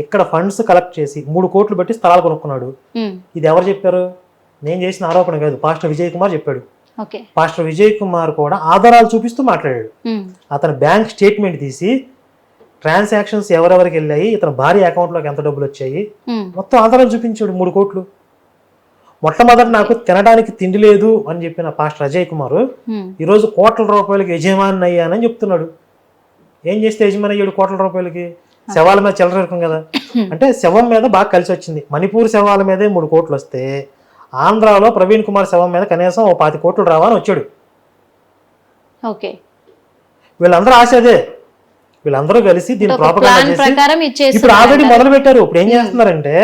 Speaker 2: ఇక్కడ ఫండ్స్ కలెక్ట్ చేసి 3 కోట్లు పెట్టి స్థలాలు కొనుక్కున్నాడు. ఇది ఎవరు చెప్పారు? నేను చేసిన ఆరోపణ కాదు, పాస్టర్ విజయ్ కుమార్ చెప్పాడు. పాస్టర్ విజయ్ కుమార్ కూడా ఆధారాలు చూపిస్తూ మాట్లాడాడు. అతని బ్యాంక్ స్టేట్మెంట్ తీసి ట్రాన్సాక్షన్స్ ఎవరెవరికి వెళ్ళాయి, ఇతని భార్య అకౌంట్లోకి ఎంత డబ్బులు వచ్చాయి, మొత్తం ఆధారాలు చూపించాడు. 3 కోట్లు. మొట్టమొదటి నాకు తినడానికి తిండి లేదు అని చెప్పిన పాస్టర్ అజయ్ కుమార్ ఈరోజు కోట్ల రూపాయలకి యజమాని అయ్యానని చెప్తున్నాడు. ఏం చేస్తే యజమాని అయ్యాడు కోట్ల రూపాయలకి? శవాల మీద చెలరేకం కదా. అంటే శవం మీద బాగా కలిసి వచ్చింది. మణిపూర్ శవాల మీదే 3 కోట్లు వస్తే ఆంధ్రాలో ప్రవీణ్ కుమార్ శవం మీద కనీసం 20 కోట్లు రావని వచ్చాడు. వీళ్ళందరూ ఆశ అదే. వీళ్ళందరూ కలిసి దీన్ని ప్రోపగండా చేసి ఇప్పుడు ఆల్రెడీ మొదలు పెట్టారు. ఇప్పుడు ఏం చేస్తున్నారంటే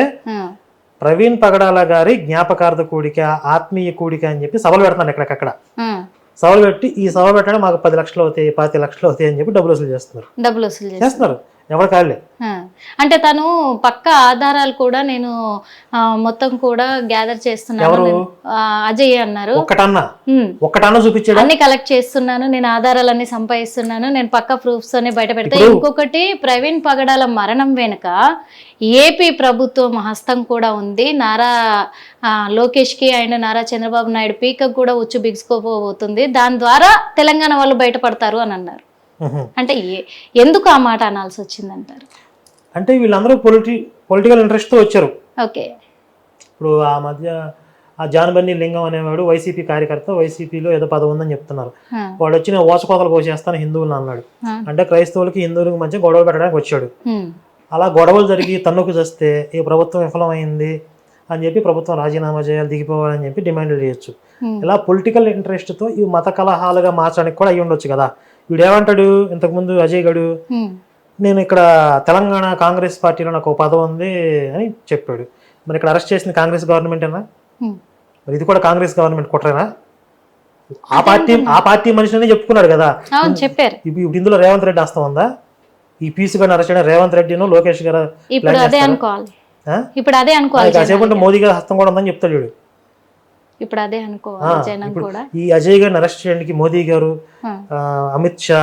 Speaker 2: ప్రవీణ్ పగడాల గారి జ్ఞాపకార్థ కూడిక, ఆత్మీయ కూడిక అని చెప్పి సభలు పెడుతున్నారు. ఎక్కడికక్కడ సభలు పెట్టి ఈ సభ పెట్టడం మాకు 10 లక్షలు అవుతాయి, 25 లక్షలు అవుతాయి అని చెప్పి డబ్బులు వసూలు చేస్తున్నారు. ఎవరు కాళ్ళే.
Speaker 1: అంటే తను పక్క ఆధారాలు కూడా నేను మొత్తం కూడా గ్యాదర్ చేస్తున్నాను, అజయ్ అన్నారు.
Speaker 2: ఒక్కటన్నా చూపించాడు.
Speaker 1: అన్ని కలెక్ట్ చేస్తున్నాను, నేను ఆధారాలన్నీ సంపాదిస్తున్నాను, నేను పక్క ప్రూఫ్స్ అన్ని బయట పెడతా. ఇంకొకటి ప్రవీణ్ పగడాల మరణం వెనుక ఏపీ ప్రభుత్వం హస్తం కూడా ఉంది. నారా లోకేష్ కి అండ్ నారా చంద్రబాబు నాయుడు పీక కూడా ఉచ్చు బిగుసుకోబోతుంది. దాని ద్వారా తెలంగాణ వాళ్ళు బయటపడతారు అని అన్నారు. అంటే ఎందుకు ఆ మాట అనాల్సి వచ్చిందంటారు?
Speaker 2: అంటే వీళ్ళందరూ పొలిటికల్ ఇంట్రెస్ట్ తో వచ్చారు. ఇప్పుడు ఆ మధ్య ఆ జానబన్ని లింగం అనేవాడు వైసీపీ కార్యకర్త, వైసీపీలో ఏదో పదవి ఉందని చెప్తున్నారు. వాడు వచ్చి నేను ఓచకోతలు కోసేస్తాను హిందువులు అన్నాడు. అంటే క్రైస్తవులకి హిందువులకి మధ్య గొడవలు పెట్టడానికి వచ్చాడు. అలా గొడవలు జరిగి తన్నుకు చేస్తే ఈ ప్రభుత్వం విఫలమైంది అని చెప్పి ప్రభుత్వం రాజీనామా చేయాలి, దిగిపోవాలని చెప్పి డిమాండ్లు చేయొచ్చు. ఇలా పొలిటికల్ ఇంట్రెస్ట్ తో ఈ మత కలహాలుగా మార్చడానికి కూడా అయ్యి ఉండొచ్చు కదా. వీడు ఏమంటాడు, ఇంతకుముందు అజయ్ గడు నేను ఇక్కడ తెలంగాణ కాంగ్రెస్ పార్టీలో నాకు ఒక పదవి ఉంది అని చెప్పాడు. మరి ఇక్కడ అరెస్ట్ చేసింది కాంగ్రెస్ గవర్నమెంటేనా? మరి ఇది కూడా కాంగ్రెస్ గవర్నమెంట్ కుట్రేనా? ఆ పార్టీ మనిషిని చెప్పుకున్నాడు కదా. ఇప్పుడు ఇందులో రేవంత్ రెడ్డి హస్తం ఉందా? ఈ పీసీ గారిని అరెస్ట్ చేయడం రేవంత్ రెడ్డిను లోకేష్ గారు కాసేపు మోదీ గారి హస్తం కూడా ఉందని చెప్తాడు వీడు.
Speaker 1: ఇప్పుడు అదే అనుకోవాలి.
Speaker 2: ఈ అజయ్ గారిని అరెస్ట్ చేయడానికి మోదీ గారు, అమిత్ షా,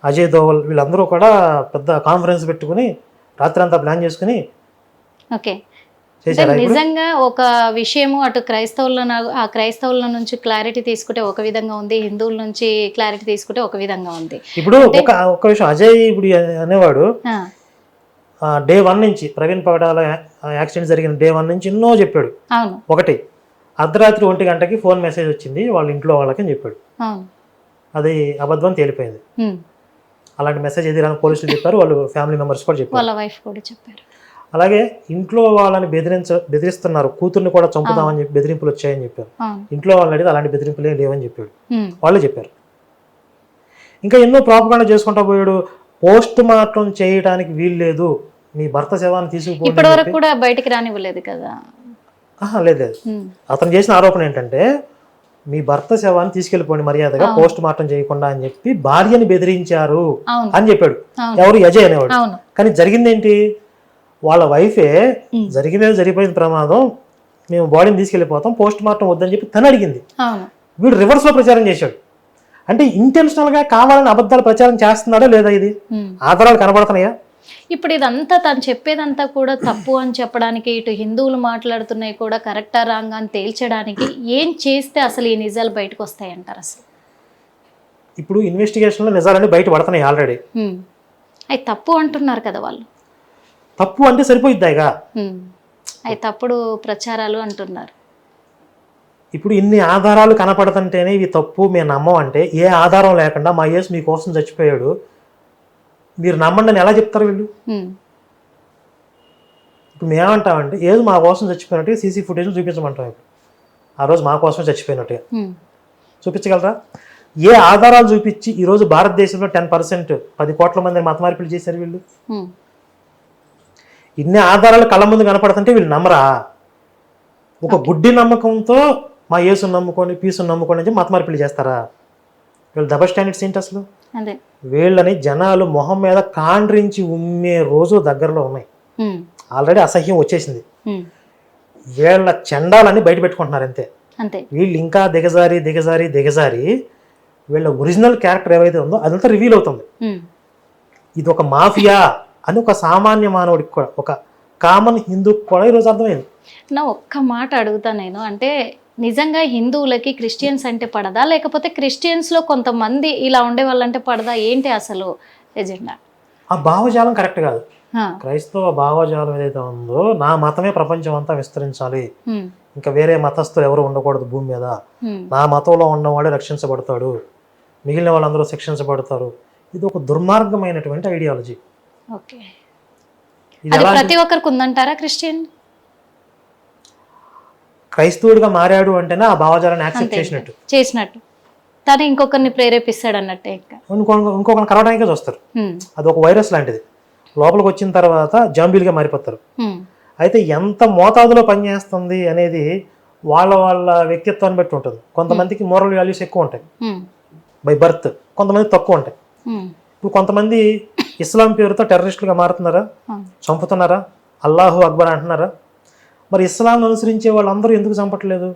Speaker 2: అజయ్ దోవల్ వీళ్ళందరూ కూడా పెద్ద కాన్ఫరెన్స్ పెట్టుకుని రాత్రి అంతా ప్లాన్ చేసుకుని
Speaker 1: నిజంగా ఒక విషయము అటు క్రైస్తవుల నుంచి క్లారిటీ తీసుకుంటే ఒక విధంగా ఉంది, హిందువుల నుంచి క్లారిటీ తీసుకుంటే ఒక విధంగా ఉంది.
Speaker 2: ఇప్పుడు ఒక విషయం అజయ్ ఇప్పుడు అనేవాడు డే 1 నుంచి ప్రవీణ్ పగడాల యాక్సిడెంట్ జరిగిన డే 1 నుంచి ఎన్నో చెప్పాడు. ఒకటి అర్ధరాత్రి 1 గంటకి ఫోన్ మెసేజ్ వచ్చింది వాళ్ళ ఇంట్లో వాళ్ళకి అని చెప్పాడు. అది అబద్ధం తేలిపోయింది. అలాంటి మెసేజ్ ఏది రాని పోలీసులు చెప్పారు, వాళ్ళు ఫ్యామిలీ మెంబర్స్ కూడా చెప్పారు. అలాగే ఇంట్లో వాళ్ళని బెదిరిస్తున్నారు, కూతుర్ని కూడా చంపుదామని చెప్పి బెదిరింపులు వచ్చాయని చెప్పారు. ఇంట్లో వాళ్ళని అడిగితే అలాంటి బెదిరింపులు ఏం లేవని చెప్పాడు, వాళ్ళే చెప్పారు. ఇంకా ఎన్నో ప్రాపగాండా చేసుకుంటా పోయాడు. పోస్ట్ మార్టం చేయడానికి వీలు లేదు, మీ భర్త శవాన్ని తీసుకుపోయి
Speaker 1: ఇప్పటి వరకు కూడా బయటికి రానివ్వలేదు కదా.
Speaker 2: లేదు, అతను చేసిన ఆరోపణ ఏంటంటే మీ భర్త శవాన్ని తీసుకెళ్లిపోండి మర్యాదగా, పోస్ట్ మార్టం చేయకుండా అని చెప్పి భార్యని బెదిరించారు అని చెప్పాడు. ఎవరు? అజయ్ అనేవాడు. కానీ జరిగింది ఏంటి? వాళ్ళ వైఫే జరిగిపోయింది ప్రమాదం, మేము బాడీని తీసుకెళ్లిపోతాం, పోస్ట్ మార్టం వద్దని చెప్పి తను అడిగింది. వీడు రివర్స్ లో ప్రచారం చేశాడు. అంటే ఇంటెన్షనల్ గా కావాలని అబద్ధాలు ప్రచారం చేస్తున్నాడా లేదా? ఇది ఆధారాలు కనబడుతున్నాయా?
Speaker 1: ఇప్పుడు ఇదంతా తను చెప్పేదంతా కూడా తప్పు అని చెప్పడానికి, ఇటు హిందువులు మాట్లాడుతున్నాయి కూడా కరెక్టా రాంగ్ అని తేల్చడానికి ఏం చేస్తే అసలు ఈ నిజాలు బయటకు వస్తాయి అంటారు? అసలు
Speaker 2: ఇప్పుడు ఇన్వెస్టిగేషన్ లో నిజాలన్నీ బయట పడుతున్నాయి ఆల్రెడీ.
Speaker 1: అవి తప్పు అంటున్నారు కదా వాళ్ళు.
Speaker 2: తప్పు అంటే సరిపోయిద్దాయిగా,
Speaker 1: అవి తప్పుడు ప్రచారాలు అంటున్నారు.
Speaker 2: ఇప్పుడు ఇన్ని ఆధారాలు కనపడుతుంటేనే ఇవి తప్పు మేము నమ్మం అంటే, ఏ ఆధారం లేకుండా మా యేసు మీకోసం చచ్చిపోయాడు మీరు నమ్మండి అని ఎలా చెప్తారు వీళ్ళు? ఇప్పుడు మేమంటామంటే ఏదో మా కోసం చచ్చిపోయినట్టుగా సీసీ ఫుటేజ్ చూపించమంటాం. ఇప్పుడు ఆ రోజు మా కోసమే చచ్చిపోయినట్టుగా చూపించగలరా? ఏ ఆధారాలు చూపించి ఈరోజు భారతదేశంలో 10% 10 కోట్ల మంది మత మార్పిడి చేశారు వీళ్ళు? ఇన్ని ఆధారాలు కళ్ళ ముందు కనపడుతుంటే వీళ్ళు నమ్మరా? ఒక గుడ్డి నమ్మకంతో మా యేసుని నమ్ముకొని పీసుని నమ్ముకొని అని మత మార్పిడి చేస్తారా? వీళ్ళు డబల్ స్టాండర్డ్స్ ఏంటి అసలు? వీళ్ళని జనాలు మొహం మీద కాండ్రించి ఉమ్మే రోజు దగ్గరలో ఉన్నాయి. ఆల్రెడీ అసహ్యం వచ్చేసింది. వీళ్ళ చండాలని బయట పెట్టుకుంటున్నారు అంతే. వీళ్ళు ఇంకా దిగజారి వీళ్ళ ఒరిజినల్ క్యారెక్టర్ ఏవైతే ఉందో అదంతా రివీల్ అవుతుంది. ఇది ఒక మాఫియా అని ఒక సామాన్య మానవుడికి కూడా, ఒక కామన్ హిందూకి కూడా ఈరోజు అర్థమైంది.
Speaker 1: నా ఒక్క మాట అడుగుతా నేను, అంటే నిజంగా హిందువులకి క్రిస్టియన్స్ అంటే పడదా, లేకపోతే క్రిస్టియన్స్లో కొంతమంది ఇలా ఉండే వాళ్ళంటే పడదా, ఏంటి అసలు ఎజెండా?
Speaker 2: ఆ భావజాలం కరెక్ట్ కాదు. క్రైస్తవ భావజాలం ఏదైతే ఉందో, నా మతమే ప్రపంచం అంతా విస్తరించాలి, ఇంకా వేరే మతస్థులు ఎవరు ఉండకూడదు భూమి మీద, నా మతంలో ఉన్నవాడే రక్షించబడతాడు, మిగిలిన వాళ్ళందరూ శిక్షించబడతారు, ఇది ఒక దుర్మార్గమైనటువంటి ఐడియాలజీ.
Speaker 1: ఓకే, ప్రతి ఒక్కరికి ఉందంటారా? క్రిస్టియన్
Speaker 2: క్రైస్తవుడిగా మారాడు అంటేనే ఆ భావజాలాన్ని యాక్సెప్ట్
Speaker 1: చేసినట్టు తను ఇంకొకరిని ప్రేరేపిస్తాడు అన్నట్టే.
Speaker 2: ఇంకొకరిని కలవడానికే చూస్తారు. అది ఒక వైరస్ లాంటిది, లోపలికి వచ్చిన తర్వాత జాంబీలుగా మారిపోతారు. అయితే ఎంత మోతాదులో పనిచేస్తుంది అనేది వాళ్ళ వాళ్ళ వ్యక్తిత్వాన్ని బట్టి ఉంటుంది. కొంతమందికి మోరల్ వాల్యూస్ ఎక్కువ ఉంటాయి బై బర్త్, కొంతమంది తక్కువ ఉంటాయి. ఇప్పుడు కొంతమంది ఇస్లాం పేరుతో టెర్రరిస్టులుగా మారుతున్నారా, చంపుతున్నారా, అల్లాహు అక్బర్ అంటున్నారా? మరి ఇస్లాంను అనుసరించే వాళ్ళందరూ ఎందుకు చంపట్లేదు?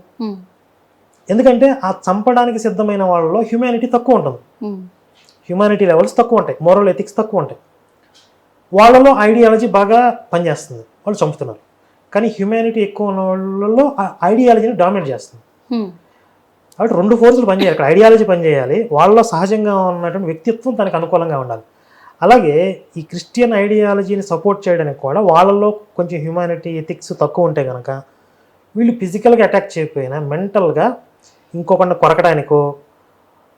Speaker 2: ఎందుకంటే ఆ చంపడానికి సిద్ధమైన వాళ్ళలో హ్యూమానిటీ తక్కువ ఉంటుంది, హ్యూమానిటీ లెవెల్స్ తక్కువ ఉంటాయి, మోరల్ ఎథిక్స్ తక్కువ ఉంటాయి. వాళ్ళలో ఐడియాలజీ బాగా పనిచేస్తుంది, వాళ్ళు చంపుతున్నారు. కానీ హ్యూమానిటీ ఎక్కువ ఉన్న వాళ్ళలో ఆ ఐడియాలజీని డామినేట్ చేస్తుంది. కాబట్టి రెండు ఫోర్సులు పనిచేయాలి. ఇక్కడ ఐడియాలజీ పనిచేయాలి, వాళ్ళలో సహజంగా ఉన్నటువంటి వ్యక్తిత్వం తనకు అనుకూలంగా ఉండాలి. అలాగే ఈ క్రిస్టియన్ ఐడియాలజీని సపోర్ట్ చేయడానికి కూడా వాళ్ళలో కొంచెం హ్యూమానిటీ ఎథిక్స్ తక్కువ ఉంటే కనుక వీళ్ళు ఫిజికల్గా అటాక్ చేయకపోయినా మెంటల్గా ఇంకొకరిని కొరకడానికో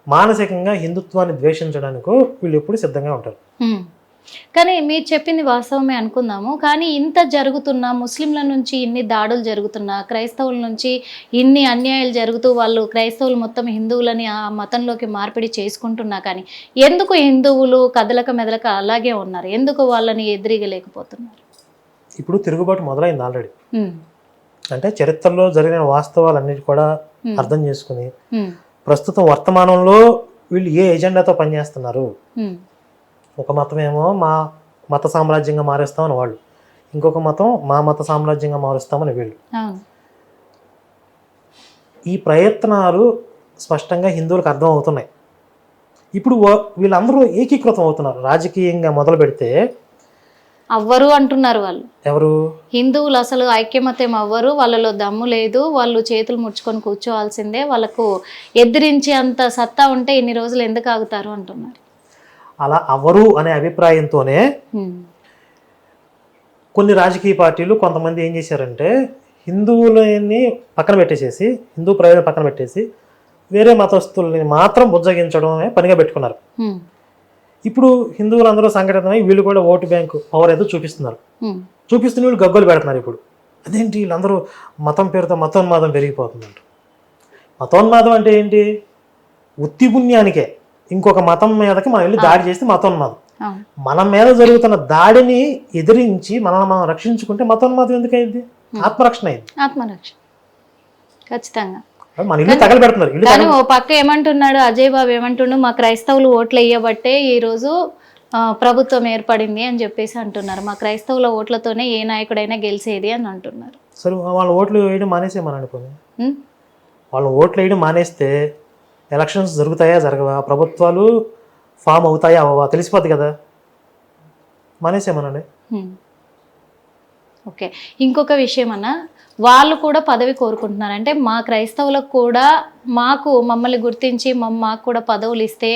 Speaker 2: మానసికంగా హిందుత్వాన్ని ద్వేషించడానికో వీళ్ళు ఎప్పుడు సిద్ధంగా ఉంటారు.
Speaker 1: కానీ మీరు చెప్పింది వాస్తవమే అనుకుందాము, కానీ ఇంత జరుగుతున్నా, ముస్లింల నుంచి ఇన్ని దాడులు జరుగుతున్నా, క్రైస్తవుల నుంచి ఇన్ని అన్యాయాలు జరుగుతూ వాళ్ళు క్రైస్తవులు మొత్తం హిందువులని ఆ మతంలోకి మార్పిడి చేసుకుంటున్నా, కానీ ఎందుకు హిందువులు కదలక మెదలక అలాగే ఉన్నారు? ఎందుకు వాళ్ళని ఎదిరిగలేకపోతున్నారు?
Speaker 2: ఇప్పుడు తిరుగుబాటు మొదలైంది ఆల్రెడీ. అంటే చరిత్రలో జరిగిన వాస్తవాలన్నిటి కూడా అర్థం చేసుకుని ప్రస్తుతం వర్తమానంలో వీళ్ళు ఏ ఎజెండాతో పనిచేస్తున్నారు. ఒక మతమేమో మా మత సామ్రాజ్యంగా మారేస్తామని వాళ్ళు, ఇంకొక మతం మా మత సామ్రాజ్యంగా మారుస్తామని వీళ్ళు. ఈ ప్రయత్నాలు స్పష్టంగా హిందువులకు అర్థం అవుతున్నాయి. ఇప్పుడు వీళ్ళందరూ ఏకీకృతం అవుతున్నారు. రాజకీయంగా మొదలు పెడితే
Speaker 1: అవ్వరు అంటున్నారు వాళ్ళు.
Speaker 2: ఎవరు?
Speaker 1: హిందువులు అసలు ఐక్యమత్యం అవ్వరు, వాళ్ళలో దమ్ము లేదు, వాళ్ళు చేతులు ముడుచుకొని కూర్చోవాల్సిందే, వాళ్ళకు ఎదిరించే అంత సత్తా ఉంటే ఇన్ని రోజులు ఎందుకు ఆగుతారు అంటున్నారు.
Speaker 2: అలా అవ్వరు అనే అభిప్రాయంతోనే కొన్ని రాజకీయ పార్టీలు కొంతమంది ఏం చేశారంటే హిందువులని పక్కన పెట్టేసేసి, హిందూ ప్రయోజనం పక్కన పెట్టేసి వేరే మతస్థుల్ని మాత్రం బుజ్జగించడమే పనిగా పెట్టుకున్నారు. ఇప్పుడు హిందువులందరూ సంఘటితమై వీళ్ళు కూడా ఓటు బ్యాంకు పవర్ ఏదో చూపిస్తున్నారు. చూపిస్తున్న వీళ్ళు గగ్గోలు పెడుతున్నారు. ఇప్పుడు అదేంటి వీళ్ళందరూ మతం పేరుతో మతోన్మాదం పెరిగిపోతుందంట. మతోన్మాదం అంటే ఏంటి? ఉత్తి పుణ్యానికే ఇంకొక మతం మీదకి మనం వెళ్ళి దాడి చేస్తే మతోన్మాదం. మన మీద జరుగుతున్న దాడిని ఎదిరించి మనల్ని మనం రక్షించుకుంటే మతోన్మాదం ఎందుకు అయింది? ఆత్మరక్షణ అయింది.
Speaker 1: ఆత్మరక్షణ ఖచ్చితంగా.
Speaker 2: మన ఇల్లు తగలబెడుతున్నారు.
Speaker 1: కానీ ఓ పక్క ఏమంటున్నాడు అజయ్ బాబు, ఏమంటుండు, మా క్రైస్తవులు ఓట్లు వేయబట్టే ఈరోజు ప్రభుత్వం ఏర్పడింది అని చెప్పేసి అంటున్నారు. మా క్రైస్తవుల ఓట్లతోనే ఏ నాయకుడైనా గెలిచేది అని అంటున్నారు.
Speaker 2: సరే, వాళ్ళ ఓట్లు వేయడం మానేసేమని అనుకోని, వాళ్ళ ఓట్లు వేయడం మానేస్తే ఎలక్షన్స్ జరుగుతాయా జరగవా, ప్రభుత్వాలు ఫామ్ అవుతాయా అవ్వవా తెలిసిపోద్ది కదా. మానేసేమనండి.
Speaker 1: ఓకే, ఇంకొక విషయం అన్న, వాళ్ళు కూడా పదవి కోరుకుంటున్నారు. అంటే మా క్రైస్తవులకు కూడా మమ్మల్ని గుర్తించి మాకు కూడా పదవులు ఇస్తే,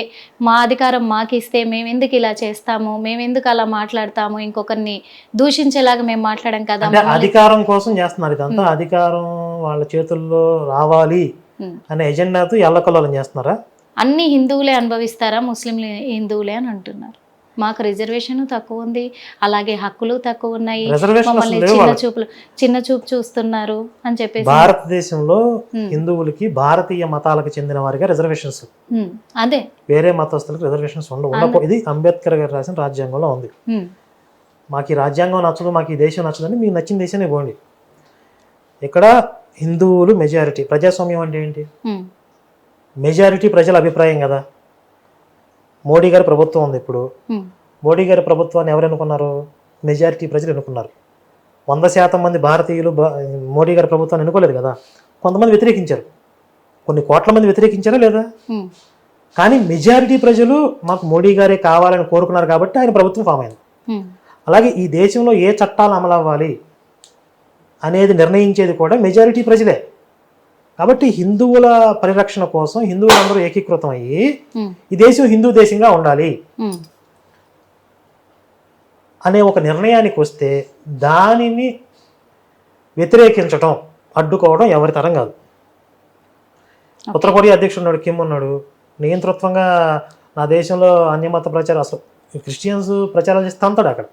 Speaker 1: మా అధికారం మాకు ఇస్తే మేము ఎందుకు ఇలా చేస్తాము, మేము ఎందుకు అలా మాట్లాడతాము, ఇంకొకరిని దూషించేలాగా మేము మాట్లాడాం కదా.
Speaker 2: అధికారం కోసం చేస్తున్నారు ఇదంతా. అధికారం వాళ్ళ చేతుల్లో రావాలి అనే ఎజెండాతో ఎల్లకల్లోలం చేస్తున్నారా?
Speaker 1: అన్ని హిందువులే అనుభవిస్తారా, ముస్లింలు హిందువులే అని అంటున్నారు. మాకు రిజర్వేషన్ తక్కువ ఉంది, అలాగే హక్కులు తక్కువ ఉన్నాయి, మమ్మల్ని చిన్న చూపు చూస్తున్నారు అని చెప్పేసి.
Speaker 2: భారతదేశంలో హిందువులకి భారతీయ మతాలకు చెందిన వారిగా రిజర్వేషన్స్,
Speaker 1: అదే
Speaker 2: వేరే మతస్థులకు రిజర్వేషన్స్ ఉండవు. ఇది అంబేద్కర్ గారు రాసిన రాజ్యాంగంలో ఉంది. మాకు ఈ రాజ్యాంగం నచ్చదు, మాకు ఈ దేశం నచ్చదని మీకు నచ్చిన దేశాన్ని పోండి. ఇక్కడ హిందువులు మెజారిటీ. ప్రజాస్వామ్యం అంటే ఏంటి? మెజారిటీ ప్రజల అభిప్రాయం కదా. మోడీ గారి ప్రభుత్వం ఉంది ఇప్పుడు. మోడీ గారి ప్రభుత్వాన్ని ఎవరు ఎన్నుకున్నారు? మెజారిటీ ప్రజలు ఎన్నుకున్నారు. 100% మంది భారతీయులు మోడీ గారి ప్రభుత్వాన్ని ఎన్నుకోలేదు కదా. కొంతమంది వ్యతిరేకించారు, కొన్ని కోట్ల మంది వ్యతిరేకించారా లేదా? కానీ మెజారిటీ ప్రజలు మాకు మోడీ గారే కావాలని కోరుకున్నారు కాబట్టి ఆయన ప్రభుత్వం ఫామ్ అయింది. అలాగే ఈ దేశంలో ఏ చట్టాలు అమలు అవ్వాలి అనేది నిర్ణయించేది కూడా మెజారిటీ ప్రజలే. కాబట్టి హిందువుల పరిరక్షణ కోసం హిందువులందరూ ఏకీకృతం అయ్యి ఈ దేశం హిందూ దేశంగా ఉండాలి అనే ఒక నిర్ణయానికి వస్తే దానిని వ్యతిరేకించడం, అడ్డుకోవడం ఎవరి తరం కాదు. ఉత్తర కొరియా అధ్యక్షుడు ఉన్నాడు, కిమ్ ఉన్నాడు, నియంతృత్వంగా నా దేశంలో అన్యమత ప్రచారం, అసలు క్రిస్టియన్స్ ప్రచారాలు చేస్తే అంతాడు అక్కడ.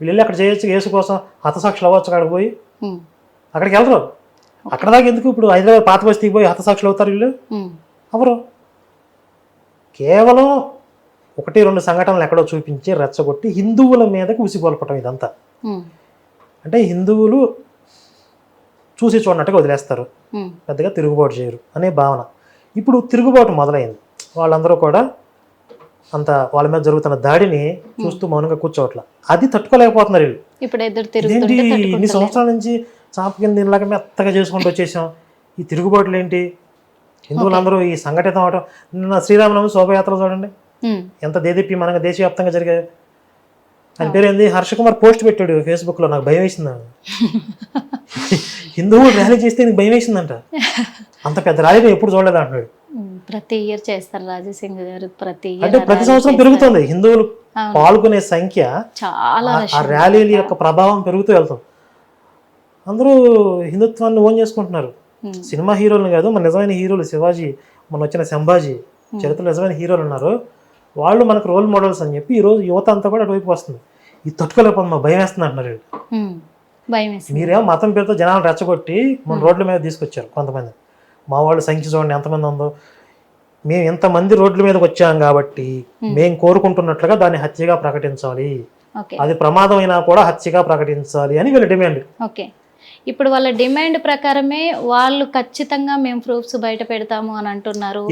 Speaker 2: వీళ్ళు వెళ్ళి అక్కడ చేయొచ్చు, యేసు కోసం హతసాక్షులు అవ్వచ్చు, అక్కడికి పోయి అక్కడికి వెళ్ళరు. అక్కడ దాకా ఎందుకు? ఇప్పుడు హైదరాబాద్ పాత బస్తీకి పోయి హతసాక్షులు అవుతారు వీళ్ళు? ఎవరు? కేవలం 1-2 సంఘటనలు ఎక్కడో చూపించి రెచ్చగొట్టి హిందువుల మీదకి ఉసిగొల్పటం ఇదంతా. అంటే హిందువులు చూసి చూడనట్టుగా వదిలేస్తారు, పెద్దగా తిరుగుబాటు చేయరు అనే భావన. ఇప్పుడు తిరుగుబాటు మొదలైంది. వాళ్ళందరూ కూడా అంత వాళ్ళ మీద జరుగుతున్న దాడిని చూస్తూ మౌనంగా కూర్చోవట్ల. అది తట్టుకోలేకపోతున్నారు వీళ్ళు. ఇదేంటి ఇన్ని సంవత్సరాల నుంచి చాప కింద దీనిలాగా మెత్తగా చేసుకుంటూ వచ్చేసాం, ఈ తిరుగుబాటులు ఏంటి? హిందువులందరూ ఈ సంఘటితం అవటం. నిన్న శ్రీరామనవమి శోభయాత్ర చూడండి ఎంత దేదీప్యమానంగా దేశవ్యాప్తంగా జరిగాయి. ఆయన పేరు ఏంది, హర్ష కుమార్ పోస్ట్ పెట్టాడు ఫేస్బుక్లో. నాకు భయం వేసింది. హిందువులు ర్యాలీ చేస్తే నీకు భయం వేసిందంట. అంత పెద్ద ర్యాలీ నేను ఎప్పుడు చూడలేదు అంటున్నాడు.
Speaker 1: ప్రతి ఇయర్ చేస్తారు రాజసింగ్ గారు,
Speaker 2: అంటే ప్రతి సంవత్సరం పెరుగుతుంది హిందువులు పాల్గొనే సంఖ్య,
Speaker 1: చాలా
Speaker 2: ఆ ర్యాలీల యొక్క ప్రభావం పెరుగుతూ వెళ్తుంది. అందరూ హిందుత్వాన్ని ఓన్ చేసుకుంటున్నారు. సినిమా హీరోలు కాదు, మన నిజమైన హీరోలు, శివాజీ, మన వచ్చిన సంభాజీ, చరిత్రలో నిజమైన హీరోలు ఉన్నారు, వాళ్ళు మనకు రోల్ మోడల్స్ అని చెప్పి ఈరోజు యువత అంతా కూడా అటువైపు వస్తుంది. ఇది తట్టుకోలేకపోతుంది, మా భయం వేస్తుంది అంటున్నారు. మీరేమో మతం పేరుతో జనాలు రెచ్చగొట్టి మన రోడ్ల మీద తీసుకొచ్చారు కొంతమంది. మా వాళ్ళు సంఖ్య చూడండి ఎంతమంది ఉందో, మేము ఇంతమంది రోడ్ల మీదకి వచ్చాం కాబట్టి మేము కోరుకుంటున్నట్లుగా దాన్ని హత్యగా ప్రకటించాలి, అది ప్రమాదం అయినా కూడా హత్యగా ప్రకటించాలి అని వీళ్ళ డిమాండ్.
Speaker 1: ఓకే, ఇప్పుడు వాళ్ళ డిమాండ్ ప్రకారమే వాళ్ళు ఖచ్చితంగా మేము ప్రూఫ్స్ బయట పెడతాము అని అంటున్నారు.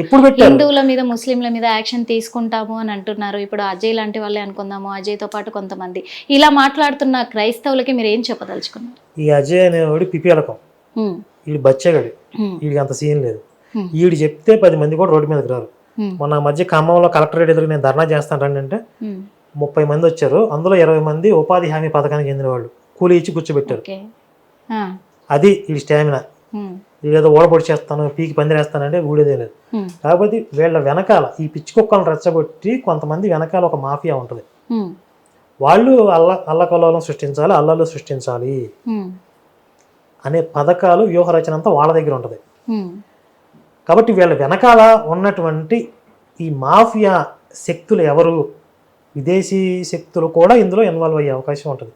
Speaker 1: హిందువుల మీద ముస్లింల మీద యాక్షన్ తీసుకుంటాము అని అంటున్నారు. ఇప్పుడు అజయ్ లాంటి వాళ్ళే అనుకుందాము, అజయ్తో పాటు కొంతమంది ఇలా మాట్లాడుతున్న క్రైస్తవులకి మీరు ఏం చెప్పదలుచుకున్నారు?
Speaker 2: ఈ అజయ్ అనేవాడు పిపిఎలకం, వీడు బచ్చగాడు, వీడికి అంత సీన్ లేదు. వీడు చెప్తే 10 మంది కూడా రోడ్డు మీదకి రారు. మొన్న మధ్య ఖమ్మంలో కలెక్టరేట్ ఎదురు నేను ధర్నా చేస్తాను అంటే 30 మంది వచ్చారు. అందులో 20 మంది ఉపాధి హామీ పథకానికి చెందిన వాళ్ళు, కూలీ ఇచ్చి కూర్చోబెట్టారు. అది వీడి స్టామినా. వీడేదో ఓడబొడి చేస్తాను, పీకి పందిరేస్తానంటే ఊడేదే లేదు. కాకపోతే వీళ్ళ వెనకాల ఈ పిచ్చి కుక్కలను రెచ్చగొట్టి కొంతమంది వెనకాల ఒక మాఫియా ఉంటుంది. వాళ్ళు అల్లకల్లోలం సృష్టించాలి, అల్లలు సృష్టించాలి అనే పథకాలు, వ్యూహ రచన అంతా వాళ్ళ దగ్గర ఉంటుంది. కాబట్టి వీళ్ళ వెనకాల ఉన్నటువంటి ఈ మాఫియా శక్తులు ఎవరు, విదేశీ శక్తులు కూడా ఇందులో ఇన్వాల్వ్ అయ్యే అవకాశం ఉంటుంది.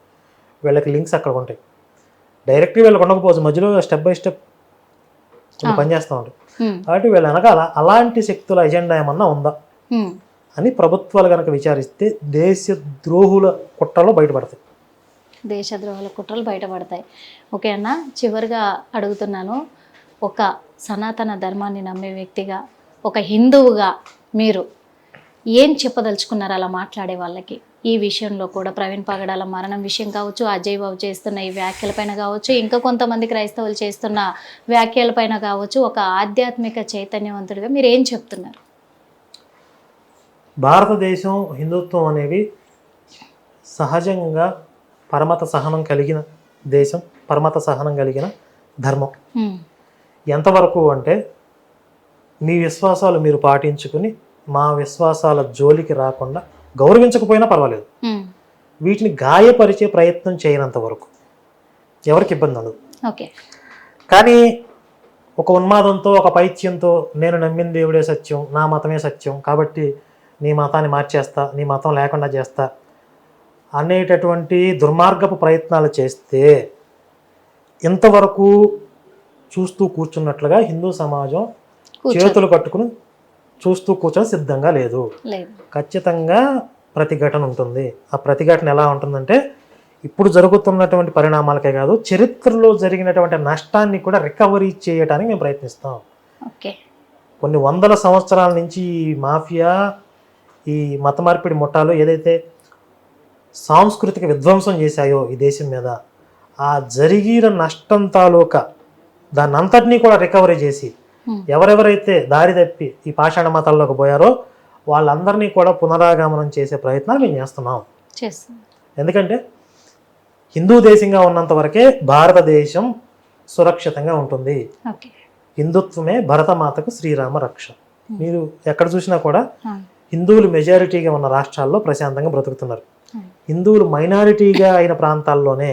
Speaker 2: వీళ్ళకి లింక్స్ అక్కడ ఉంటాయి. డైరెక్ట్గా వీళ్ళకి ఉండకపోవచ్చు, మధ్యలో స్టెప్ బై స్టెప్ పనిచేస్తూ ఉంటాయి. కాబట్టి వీళ్ళ వెనకాల అలాంటి శక్తుల ఎజెండా ఏమన్నా ఉందా అని ప్రభుత్వాలు కనుక విచారిస్తే దేశద్రోహుల కుట్రలు బయటపడతాయి.
Speaker 1: దేశద్రోహుల కుట్రలు బయటపడతాయి. ఓకే అన్న, చివరిగా అడుగుతున్నాను, ఒక సనాతన ధర్మాన్ని నమ్మే వ్యక్తిగా, ఒక హిందువుగా మీరు ఏం చెప్పదలుచుకున్నారు అలా మాట్లాడే వాళ్ళకి? ఈ విషయంలో కూడా ప్రవీణ్ పగడాల మరణం విషయం కావచ్చు, అజయ్ బాబు చేస్తున్న ఈ వ్యాఖ్యలపైన కావచ్చు, ఇంకా కొంతమంది క్రైస్తవులు చేస్తున్న వ్యాఖ్యలపైన కావచ్చు, ఒక ఆధ్యాత్మిక చైతన్యవంతుడిగా మీరు ఏం చెప్తున్నారు?
Speaker 2: భారతదేశం, హిందుత్వం అనేవి సహజంగా పరమత సహనం కలిగిన దేశం, పరమత సహనం కలిగిన ధర్మం. ఎంతవరకు అంటే మీ విశ్వాసాలు మీరు పాటించుకుని మా విశ్వాసాల జోలికి రాకుండా గౌరవించకపోయినా పర్వాలేదు, వీటిని గాయపరిచే ప్రయత్నం చేయనంత వరకు ఎవరికి ఇబ్బంది ఉండదు.
Speaker 1: ఓకే,
Speaker 2: కానీ ఒక ఉన్మాదంతో, ఒక పైత్యంతో నేను నమ్మిన దేవుడే సత్యం, నా మతమే సత్యం కాబట్టి నీ మతాన్ని మార్చేస్తా, నీ మతం లేకుండా చేస్తా అనేటటువంటి దుర్మార్గపు ప్రయత్నాలు చేస్తే ఇంతవరకు చూస్తూ కూర్చున్నట్లుగా హిందూ సమాజం చేతులు కట్టుకుని చూస్తూ కూర్చొని సిద్ధంగా లేదు. ఖచ్చితంగా ప్రతిఘటన ఉంటుంది. ఆ ప్రతిఘటన ఎలా ఉంటుందంటే ఇప్పుడు జరుగుతున్నటువంటి పరిణామాలకే కాదు, చరిత్రలో జరిగినటువంటి నష్టాన్ని కూడా రికవరీ చేయడానికి మేము ప్రయత్నిస్తాం. కొన్ని వందల సంవత్సరాల నుంచి ఈ మాఫియా, ఈ మత మార్పిడి ముఠాలు ఏదైతే సాంస్కృతిక విధ్వంసం చేశాయో ఈ దేశం మీద, ఆ జరిగిన నష్టం తాలూకా దాన్ని అంతటినీ కూడా రికవరీ చేసి ఎవరెవరైతే దారి తప్పి ఈ పాషాణ మతాల్లోకి పోయారో వాళ్ళందరినీ కూడా పునరాగమనం చేసే ప్రయత్నాలు మేము చేస్తున్నాం.
Speaker 1: చేస్తాం.
Speaker 2: ఎందుకంటే హిందూ దేశంగా ఉన్నంత వరకే భారతదేశం సురక్షితంగా ఉంటుంది.
Speaker 1: ఓకే.
Speaker 2: హిందుత్వమే భరతమాతకు శ్రీరామ రక్ష. మీరు ఎక్కడ చూసినా కూడా
Speaker 1: ఆ,
Speaker 2: హిందువులు మెజారిటీగా ఉన్న రాష్ట్రాల్లో ప్రశాంతంగా బ్రతుకుతున్నారు. హిందువులు మైనారిటీగా అయిన ప్రాంతాల్లోనే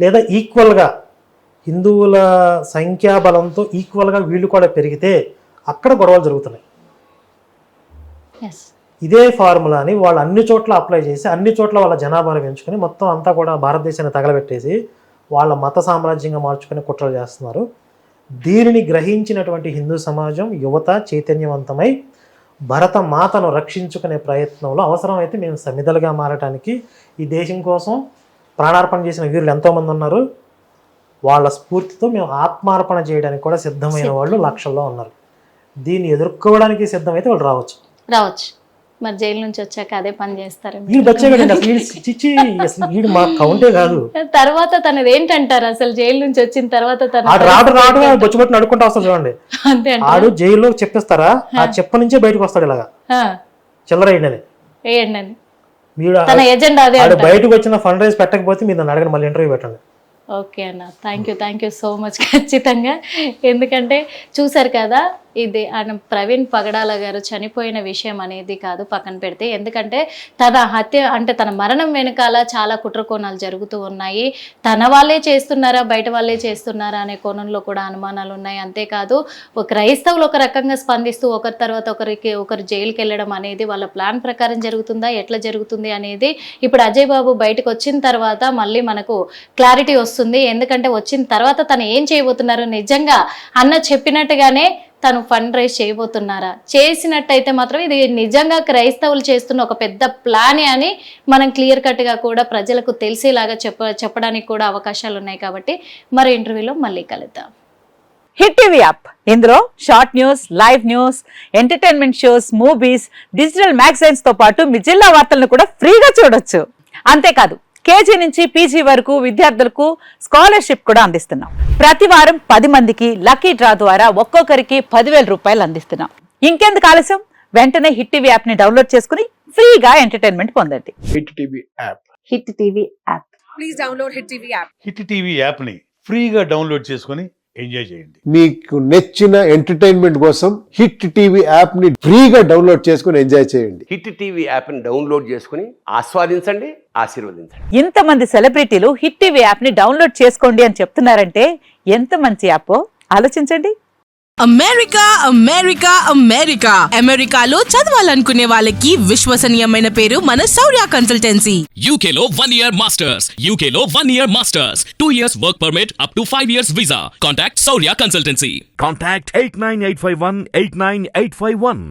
Speaker 2: లేదా ఈక్వల్గా హిందువుల సంఖ్యాబలంతో ఈక్వల్గా వీళ్ళు కూడా పెరిగితే అక్కడ గొడవలు జరుగుతున్నాయి.
Speaker 1: ఎస్.
Speaker 2: ఇదే ఫార్ములాని వాళ్ళు అన్ని చోట్ల అప్లై చేసి అన్ని చోట్ల వాళ్ళ జనాభాను పెంచుకొని మొత్తం అంతా కూడా భారతదేశాన్ని తగలబెట్టేసి వాళ్ళ మత సామ్రాజ్యంగా మార్చుకొని కుట్రలు చేస్తున్నారు. దీనిని గ్రహించినటువంటి హిందూ సమాజం యువత చైతన్యవంతమై భరత మాతను రక్షించుకునే ప్రయత్నంలో అవసరమైతే మేము సమిధలుగా మారటానికి ఈ దేశం కోసం ప్రాణార్పణ చేసిన వీరులు ఎంతోమంది ఉన్నారు. వాళ్ళ స్ఫూర్తితో మేము ఆత్మార్పణ చేయడానికి కూడా సిద్ధమైన వాళ్ళు లక్షల్లో ఉన్నారు. దీన్ని ఎదుర్కోవడానికి సిద్ధమైతే వాళ్ళు రావచ్చు.
Speaker 1: మరి జైలు నుంచి వచ్చాక అదే పని చేస్తారు.
Speaker 2: వీడు బచ్చేవాడండి, అసలు వీడు చిచ్చి, అసలు వీడు మా కౌంటే కాదు.
Speaker 1: తర్వాత తనది ఏంటంటారు అసలు జైలు నుంచి వచ్చిన తర్వాత
Speaker 2: ఆడు రావడం బొచ్చుబట్టి అడుక్కుంటూ వస్తాడు చూడండి.
Speaker 1: అంతే
Speaker 2: ఆడు జైల్లో చెప్పిస్తారా, ఆ చెప్ప నుంచే బయటకు వస్తాడు ఇలాగా చిల్లర వేయండి. వీడు
Speaker 1: తన ఎజెండా అదే.
Speaker 2: ఆడు బయటకు వచ్చిన ఫండ్ రైజ్ పెట్టకపోతే మీరు నన్ను అడగండి, మళ్ళీ ఇంటర్వ్యూ పెట్టండి.
Speaker 1: ఓకే అన్న, థ్యాంక్ యూ సో మచ్. ఖచ్చితంగా. ఎందుకంటే చూసారు కదా, ఇది ఆయన ప్రవీణ్ పగడాల గారు చనిపోయిన విషయం అనేది కాదు, పక్కన పెడితే. ఎందుకంటే తన హత్య అంటే తన మరణం వెనకాల చాలా కుట్ర కోణాలు జరుగుతూ ఉన్నాయి. తన వాళ్ళే చేస్తున్నారా బయట వాళ్ళే చేస్తున్నారా అనే కోణంలో కూడా అనుమానాలు ఉన్నాయి. అంతేకాదు క్రైస్తవులు ఒక రకంగా స్పందిస్తూ ఒకరి తర్వాత ఒకరు జైలుకి వెళ్ళడం అనేది వాళ్ళ ప్లాన్ ప్రకారం జరుగుతుందా, ఎట్లా జరుగుతుంది అనేది ఇప్పుడు అజయ్ బాబు బయటకు వచ్చిన తర్వాత మళ్ళీ మనకు క్లారిటీ వస్తుంది. ఎందుకంటే వచ్చిన తర్వాత తను ఏం చేయబోతున్నారు, నిజంగా అన్న చెప్పినట్టుగానే తను ఫండ్ రైజ్ చేయబోతున్నారా, చేసినట్టయితే మాత్రం ఇది నిజంగా క్రైస్తవులు చేస్తున్న ఒక పెద్ద ప్లానే అని మనం క్లియర్ కట్గా కూడా ప్రజలకు తెలిసేలాగా చెప్పడానికి కూడా అవకాశాలు ఉన్నాయి. కాబట్టి మరి ఇంటర్వ్యూలో మళ్ళీ కలుద్దాం.
Speaker 5: హిట్ టీవీ యాప్, ఇందులో short news, live news, entertainment shows, movies, digital magazines తో పాటు మీ జిల్లా వార్తలను కూడా ఫ్రీగా చూడొచ్చు. అంతేకాదు కేజీ నుంచి పీజీ వరకు విద్యార్థులకు స్కాలర్షిప్ కూడా అందిస్తున్నాం. ప్రతి వారం 10 మందికి లక్కీ డ్రా ద్వారా ఒక్కొక్కరికి 10,000 రూపాయలు అందిస్తున్నాం. ఇంకెందుకు ఆలస్యం, వెంటనే హిట్ టీవీ యాప్ ని డౌన్లోడ్ చేసుకుని ఫ్రీగా ఎంటర్టైన్మెంట్ పొందండి.
Speaker 6: Hit TV app.
Speaker 5: Hit TV app.
Speaker 7: Please download hit TV app.
Speaker 6: Hit TV app ని ఫ్రీగా డౌన్లోడ్ చేసుకొని ఎంజాయ్ చేయండి.
Speaker 8: మీకు నచ్చిన ఎంటర్టైన్మెంట్ కోసం హిట్ టీవీ యాప్ ని ఫ్రీగా డౌన్లోడ్ చేసుకుని ఎంజాయ్ చేయండి.
Speaker 9: హిట్ టీవీ యాప్ ని డౌన్లోడ్ చేసుకుని ఆస్వాదించండి, ఆశీర్వదించండి.
Speaker 5: ఇంతమంది సెలబ్రిటీలు హిట్ టీవీ యాప్ ని డౌన్లోడ్ చేసుకోండి అని చెప్తున్నారంటే ఎంత మంచి యాప్ ఆలోచించండి.
Speaker 7: అమెరికా అమెరికాలో చదవాలనుకునే వాళ్ళకి విశ్వసనీయమైన పేరు మన శౌర్య కన్సల్టెన్సీ.
Speaker 10: UK లో 1 year masters. UK లో 1 year masters. 2 years work permit up to 5 years visa. Contact Saurya Consultancy.
Speaker 11: Contact 89851 89851.